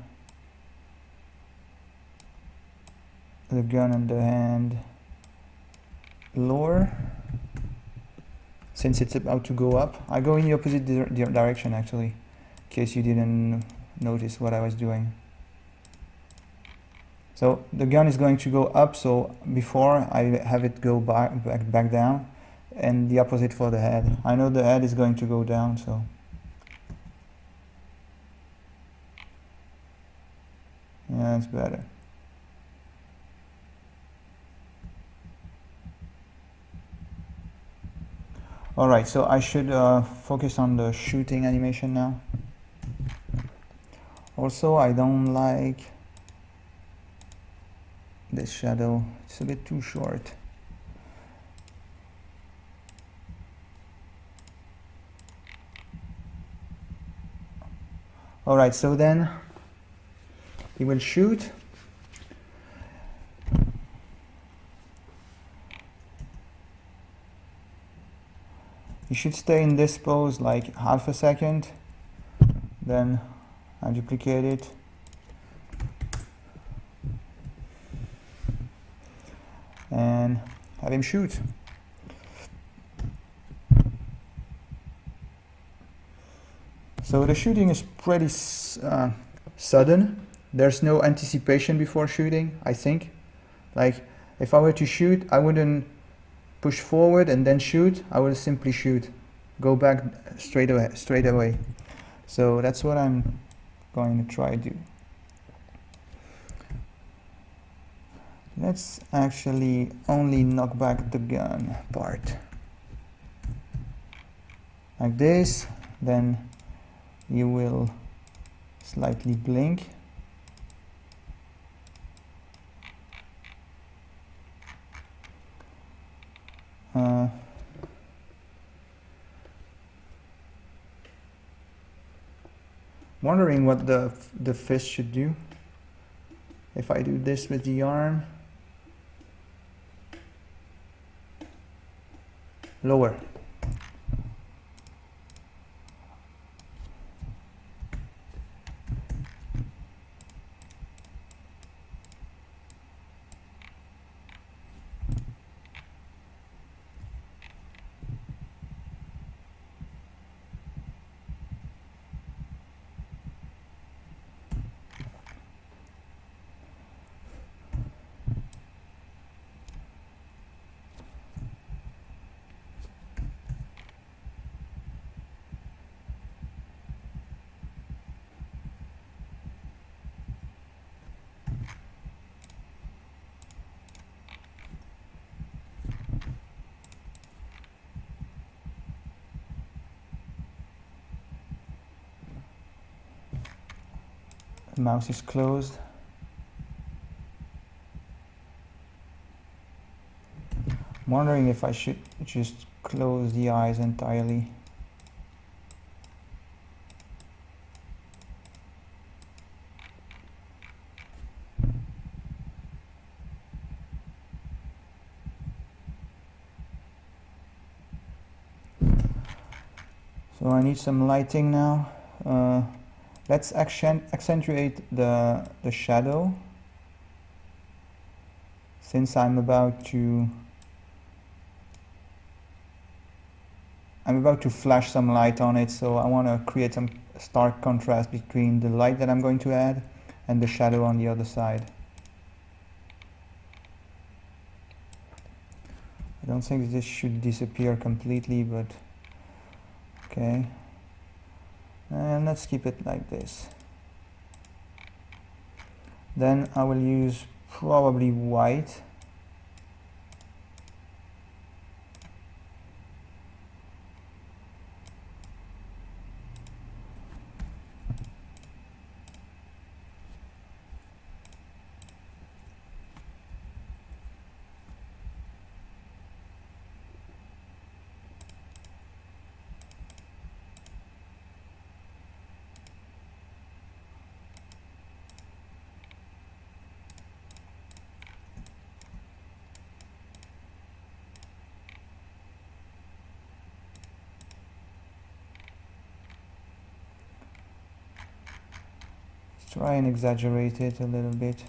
the gun and the hand lower, since it's about to go up. I go in the opposite direction actually, in case you didn't notice what I was doing. So the gun is going to go up, so before I have it go back down, and the opposite for the head. I know the head is going to go down, so yeah, it's better. Alright, so I should focus on the shooting animation now. Also, I don't like this shadow, it's a bit too short. Alright, so then he will shoot. You should stay in this pose like half a second, then I duplicate it. And have him shoot. So the shooting is pretty sudden. There's no anticipation before shooting, I think. Like, if I were to shoot, I wouldn't push forward and then shoot. I would simply shoot, go back straight away. So that's what I'm going to try to do. Let's actually only knock back the gun part. Like this, then you will slightly blink. Wondering what the fist should do. If I do this with the arm, lower. The mouse is closed. I'm wondering if I should just close the eyes entirely. So I need some lighting now. Let's accentuate the shadow, since I'm about to flash some light on it, so I want to create some stark contrast between the light that I'm going to add and the shadow on the other side. I don't think this should disappear completely, but okay. And let's keep it like this. Then I will use probably white. Try and exaggerate it a little bit.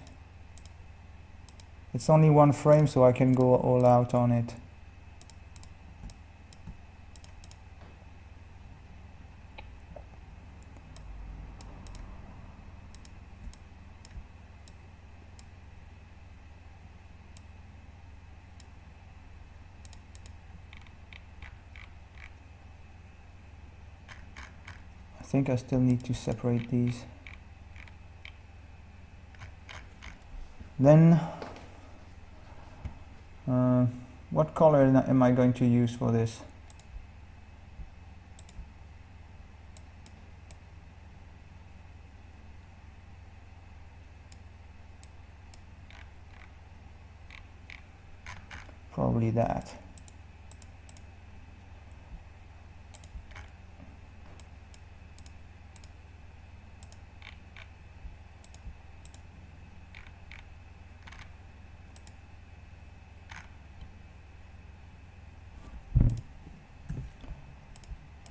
It's only one frame, so I can go all out on it. I think I still need to separate these. Then, what color am I going to use for this? Probably that.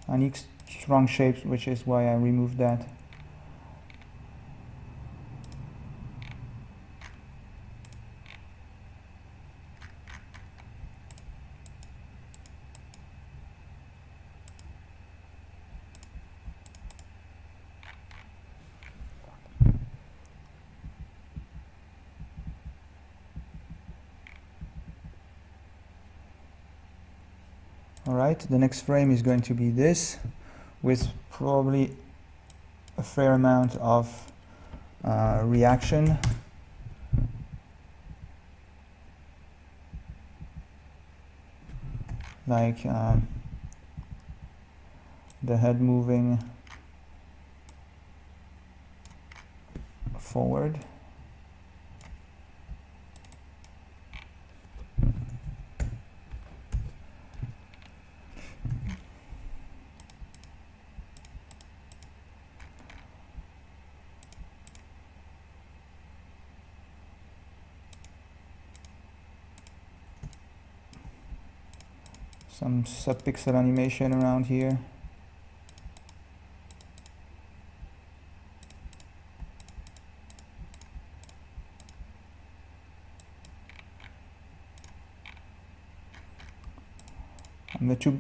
I need strong shapes, which is why I removed that. Alright, the next frame is going to be this, with probably a fair amount of reaction. Like the head moving forward. Some sub-pixel animation around here.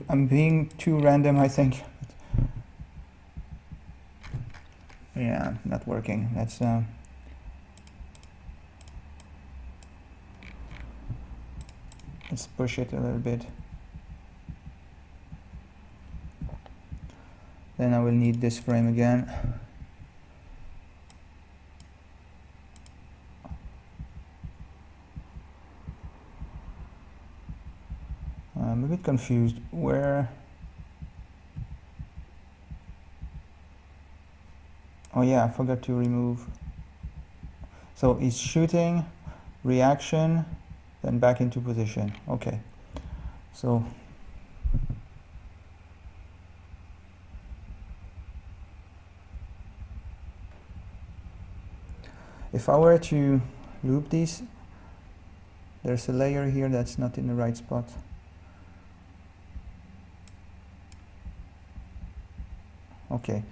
I'm being too random, I think. Yeah, not working. Let's push it a little bit. Then I will need this frame again. I'm a bit confused. Where? Oh yeah, I forgot to remove. So he's shooting, reaction, then back into position. Okay. So if I were to loop these, there's a layer here that's not in the right spot. Okay,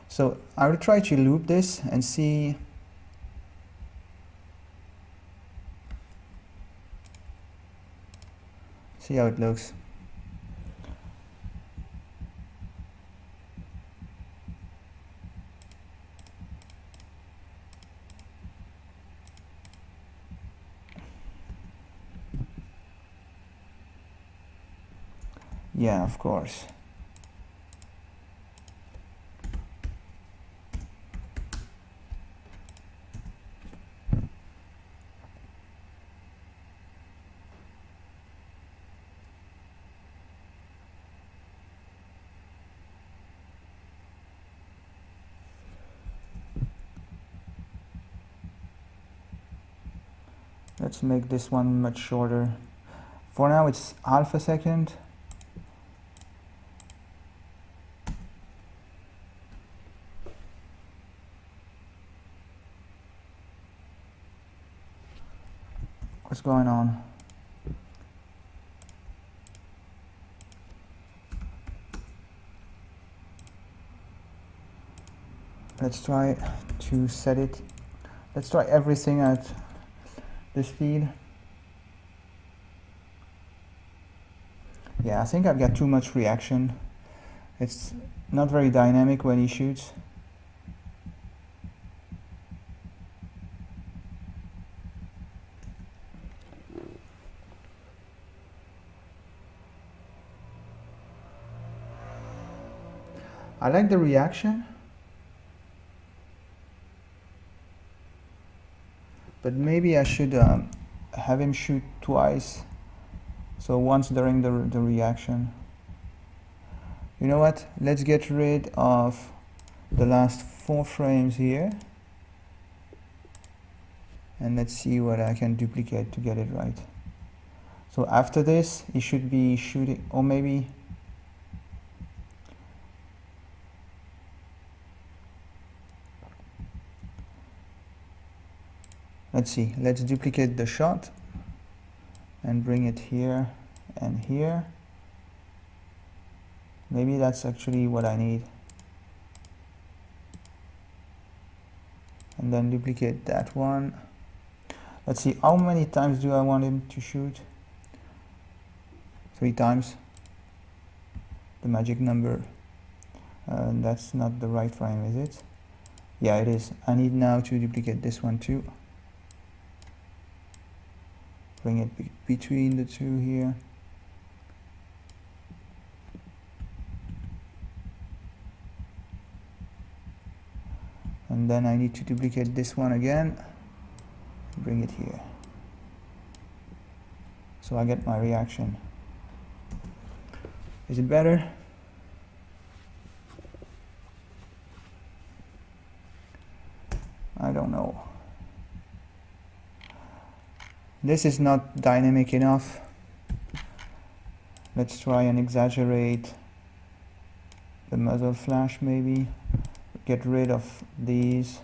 so I will try to loop this and see how it looks. Yeah, of course. Let's make this one much shorter. For now it's half a second. What's going on? Let's try to set it. Let's try everything at the speed. Yeah, I think I've got too much reaction. It's not very dynamic when he shoots. I like the reaction, but maybe I should have him shoot twice. So once during the reaction. You know what? Let's get rid of the last 4 frames here. And let's see what I can duplicate to get it right. So after this, he should be shooting, or maybe let's see, let's duplicate the shot and bring it here and here. Maybe that's actually what I need. And then duplicate that one. Let's see, how many times do I want him to shoot? 3 times. The magic number. That's not the right frame, is it? Yeah, it is. I need now to duplicate this one too. Bring it between the two here. And then I need to duplicate this one again. Bring it here. So I get my reaction. Is it better? I don't know. This is not dynamic enough. Let's try and exaggerate the muzzle flash maybe. Get rid of these.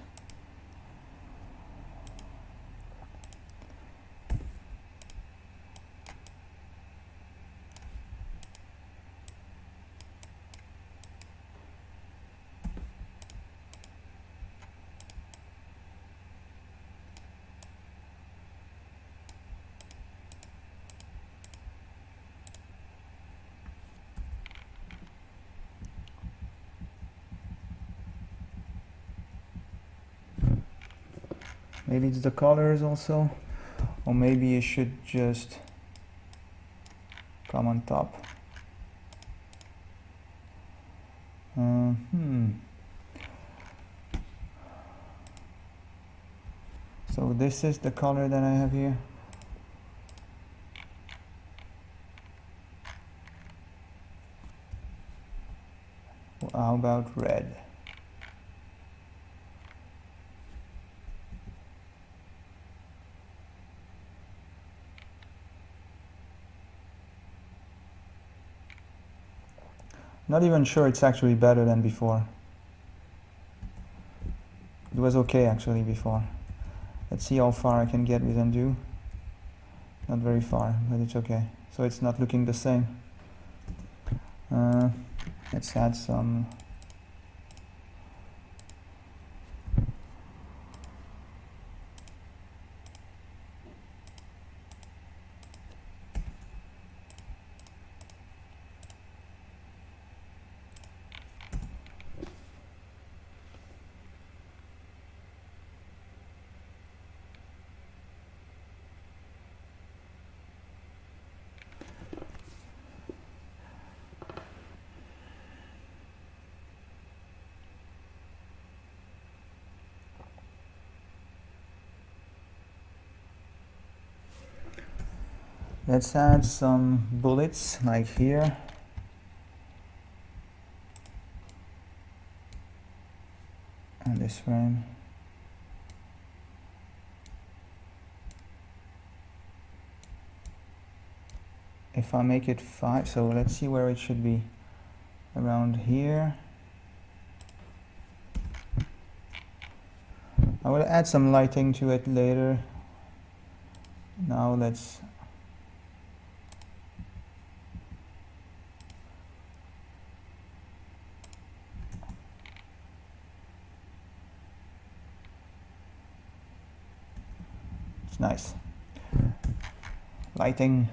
Maybe it's the colors also, or maybe it should just come on top. So this is the color that I have here. How about red? Not even sure it's actually better than before. It was okay actually before. Let's see how far I can get with undo. Not very far, but it's okay. So it's not looking the same. Let's add some. Let's add some bullets like here. And this frame. If I make it 5, so let's see where it should be. Around here. I will add some lighting to it later. Now let's it's nice. Lighting.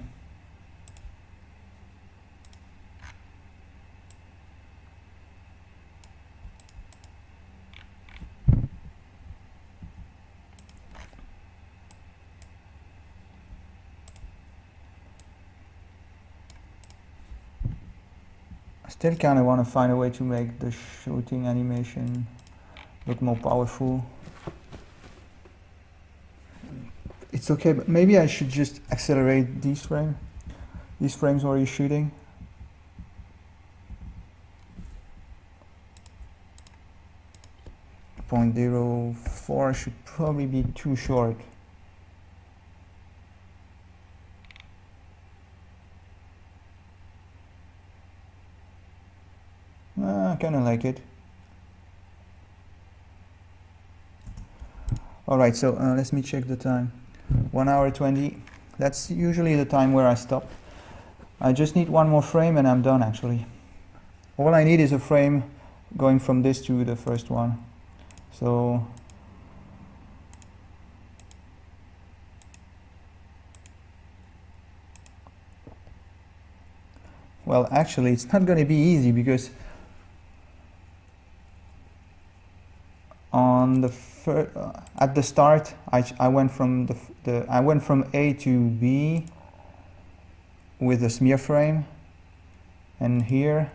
Still kind of want to find a way to make the shooting animation look more powerful. It's okay, but maybe I should just accelerate these frames where you're shooting. .04 should probably be too short. I kind of like it. Alright, so let me check the time. 1 hour 20. That's usually the time where I stop. I just need one more frame and I'm done actually. All I need is a frame going from this to the first one. So well, actually it's not going to be easy because on the at the start I went from I went from A to B with a smear frame, and here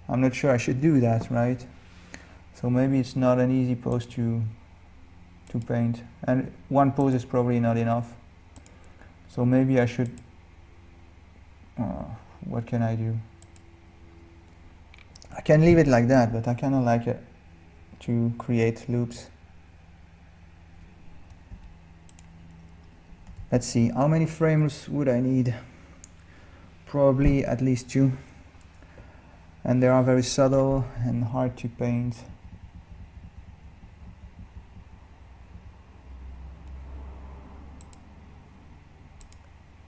I'm not sure I should do that, right? So maybe it's not an easy pose to paint, and one pose is probably not enough. So maybe I should what can I do? I can leave it like that, but I kind of like it to create loops. Let's see, how many frames would I need? Probably at least 2. And they are very subtle and hard to paint.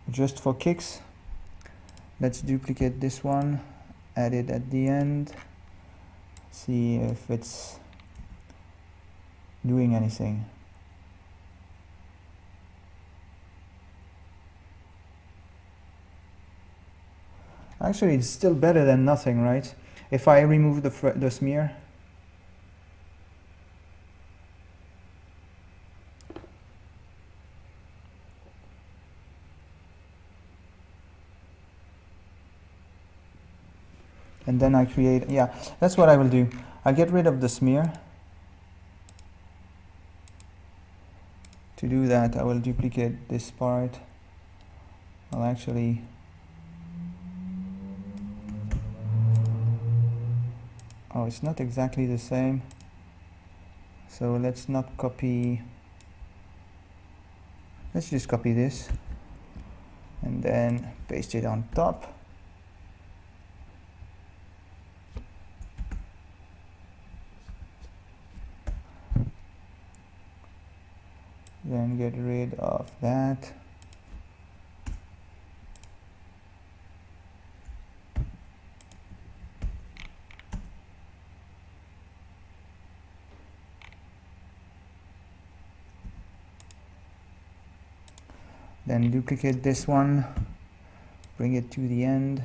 Just for kicks, let's duplicate this one, add it at the end, see if it's doing anything. Actually, it's still better than nothing, right? If I remove the smear, and then I create, yeah, that's what I will do. I'll get rid of the smear. To do that, I will duplicate this part. I'll actually oh, it's not exactly the same. So let's not copy. Let's just copy this and then paste it on top. Then get rid of that. Then duplicate this one, bring it to the end.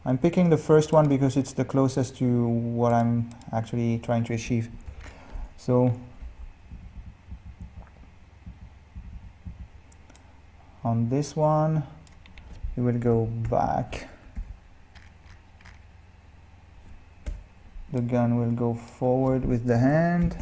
I'm picking the first one because it's the closest to what I'm actually trying to achieve. So on this one, we will go back. The gun will go forward with the hand.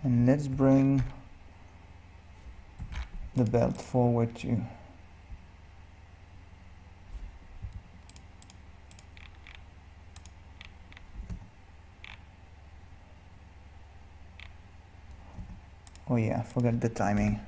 And let's bring the belt forward too. Oh yeah, forgot the timing.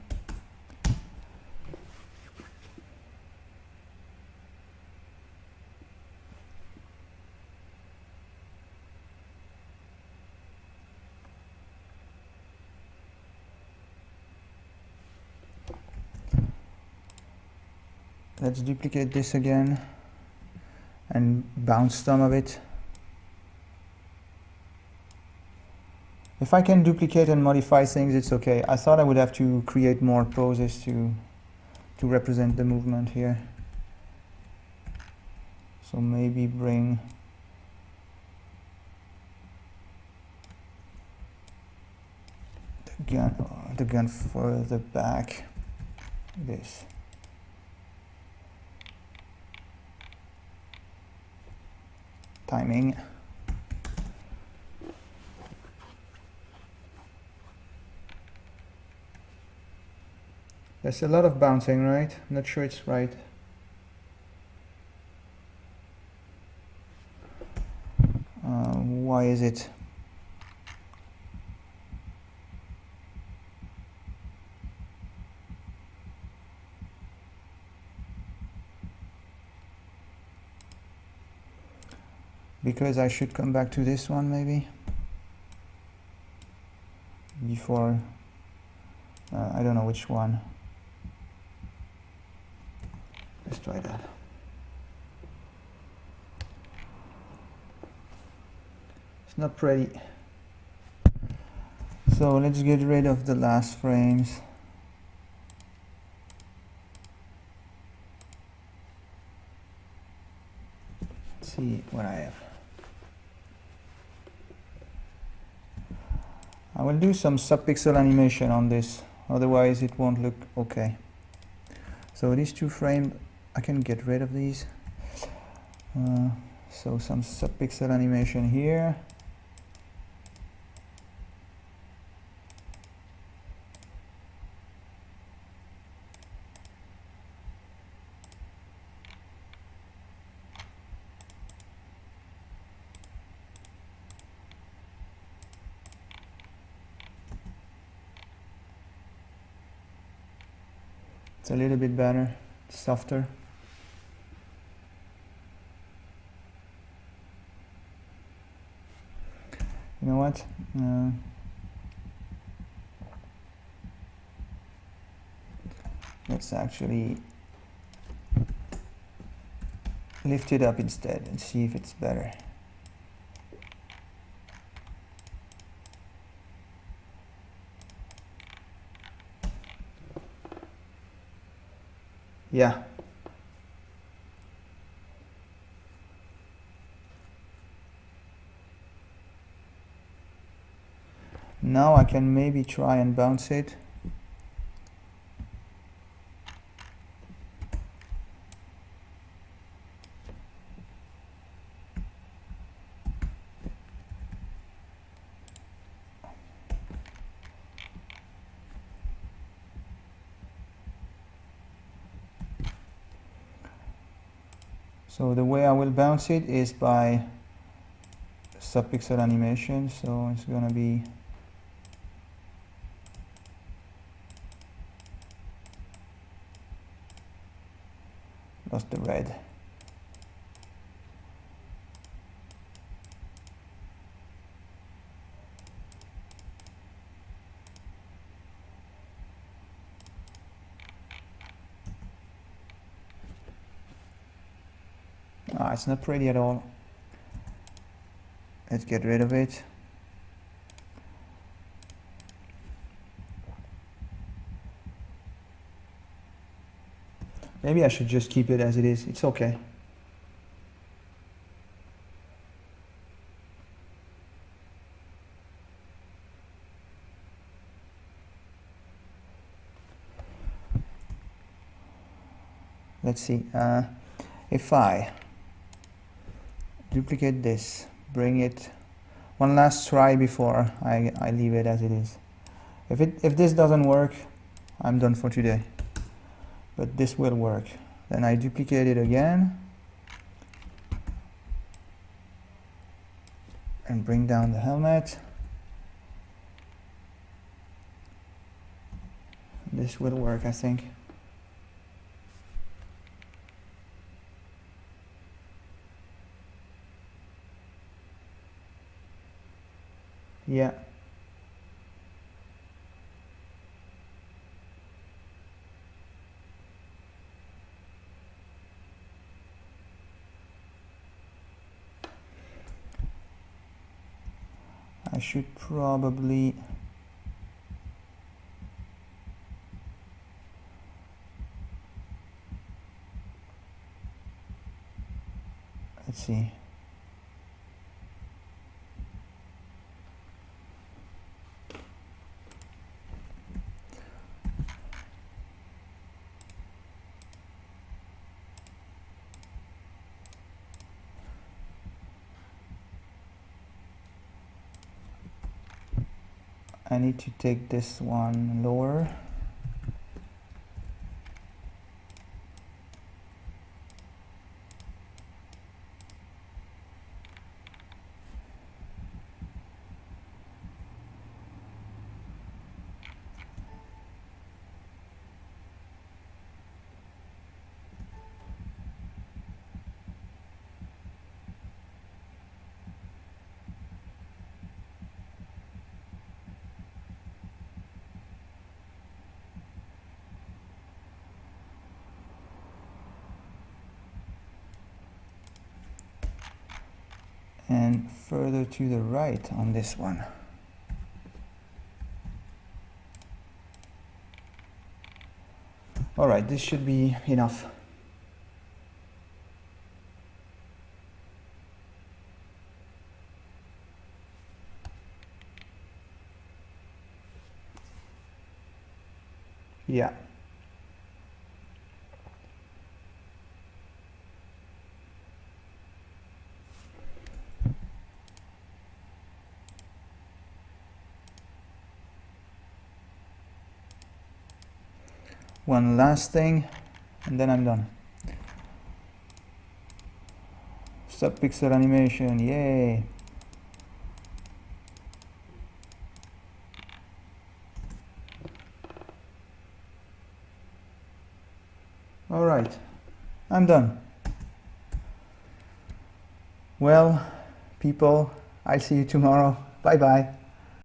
let's duplicate this again and bounce some of it. If I can duplicate and modify things, it's okay. I thought I would have to create more poses to represent the movement here. So maybe bring the gun further back. This. Timing. There's a lot of bouncing, right? I'm not sure it's right. Why is it? Because I should come back to this one maybe before, I don't know which one. Let's try that. It's not pretty. So let's get rid of the last frames. Let's see what I have. I will do some subpixel animation on this, otherwise it won't look okay. So these two frames, I can get rid of these. So some subpixel animation here. It's a little bit better, softer. You know what? Let's actually lift it up instead and see if it's better. Yeah. Now I can maybe try and bounce it. So the way I will bounce it is by subpixel animation, so it's gonna be lost the red. It's not pretty at all. Let's get rid of it. Maybe I should just keep it as it is. It's okay. Let's see. If I duplicate this, bring it one last try before I leave it as it is. If this doesn't work, I'm done for today. But this will work. Then I duplicate it again and bring down the helmet. This will work, I think. Yeah. I should probably let's see. I need to take this one lower. And further to the right on this one. All right, this should be enough. Yeah. One last thing, and then I'm done. Stop pixel animation, yay! All right, I'm done. Well, people, I'll see you tomorrow. Bye bye.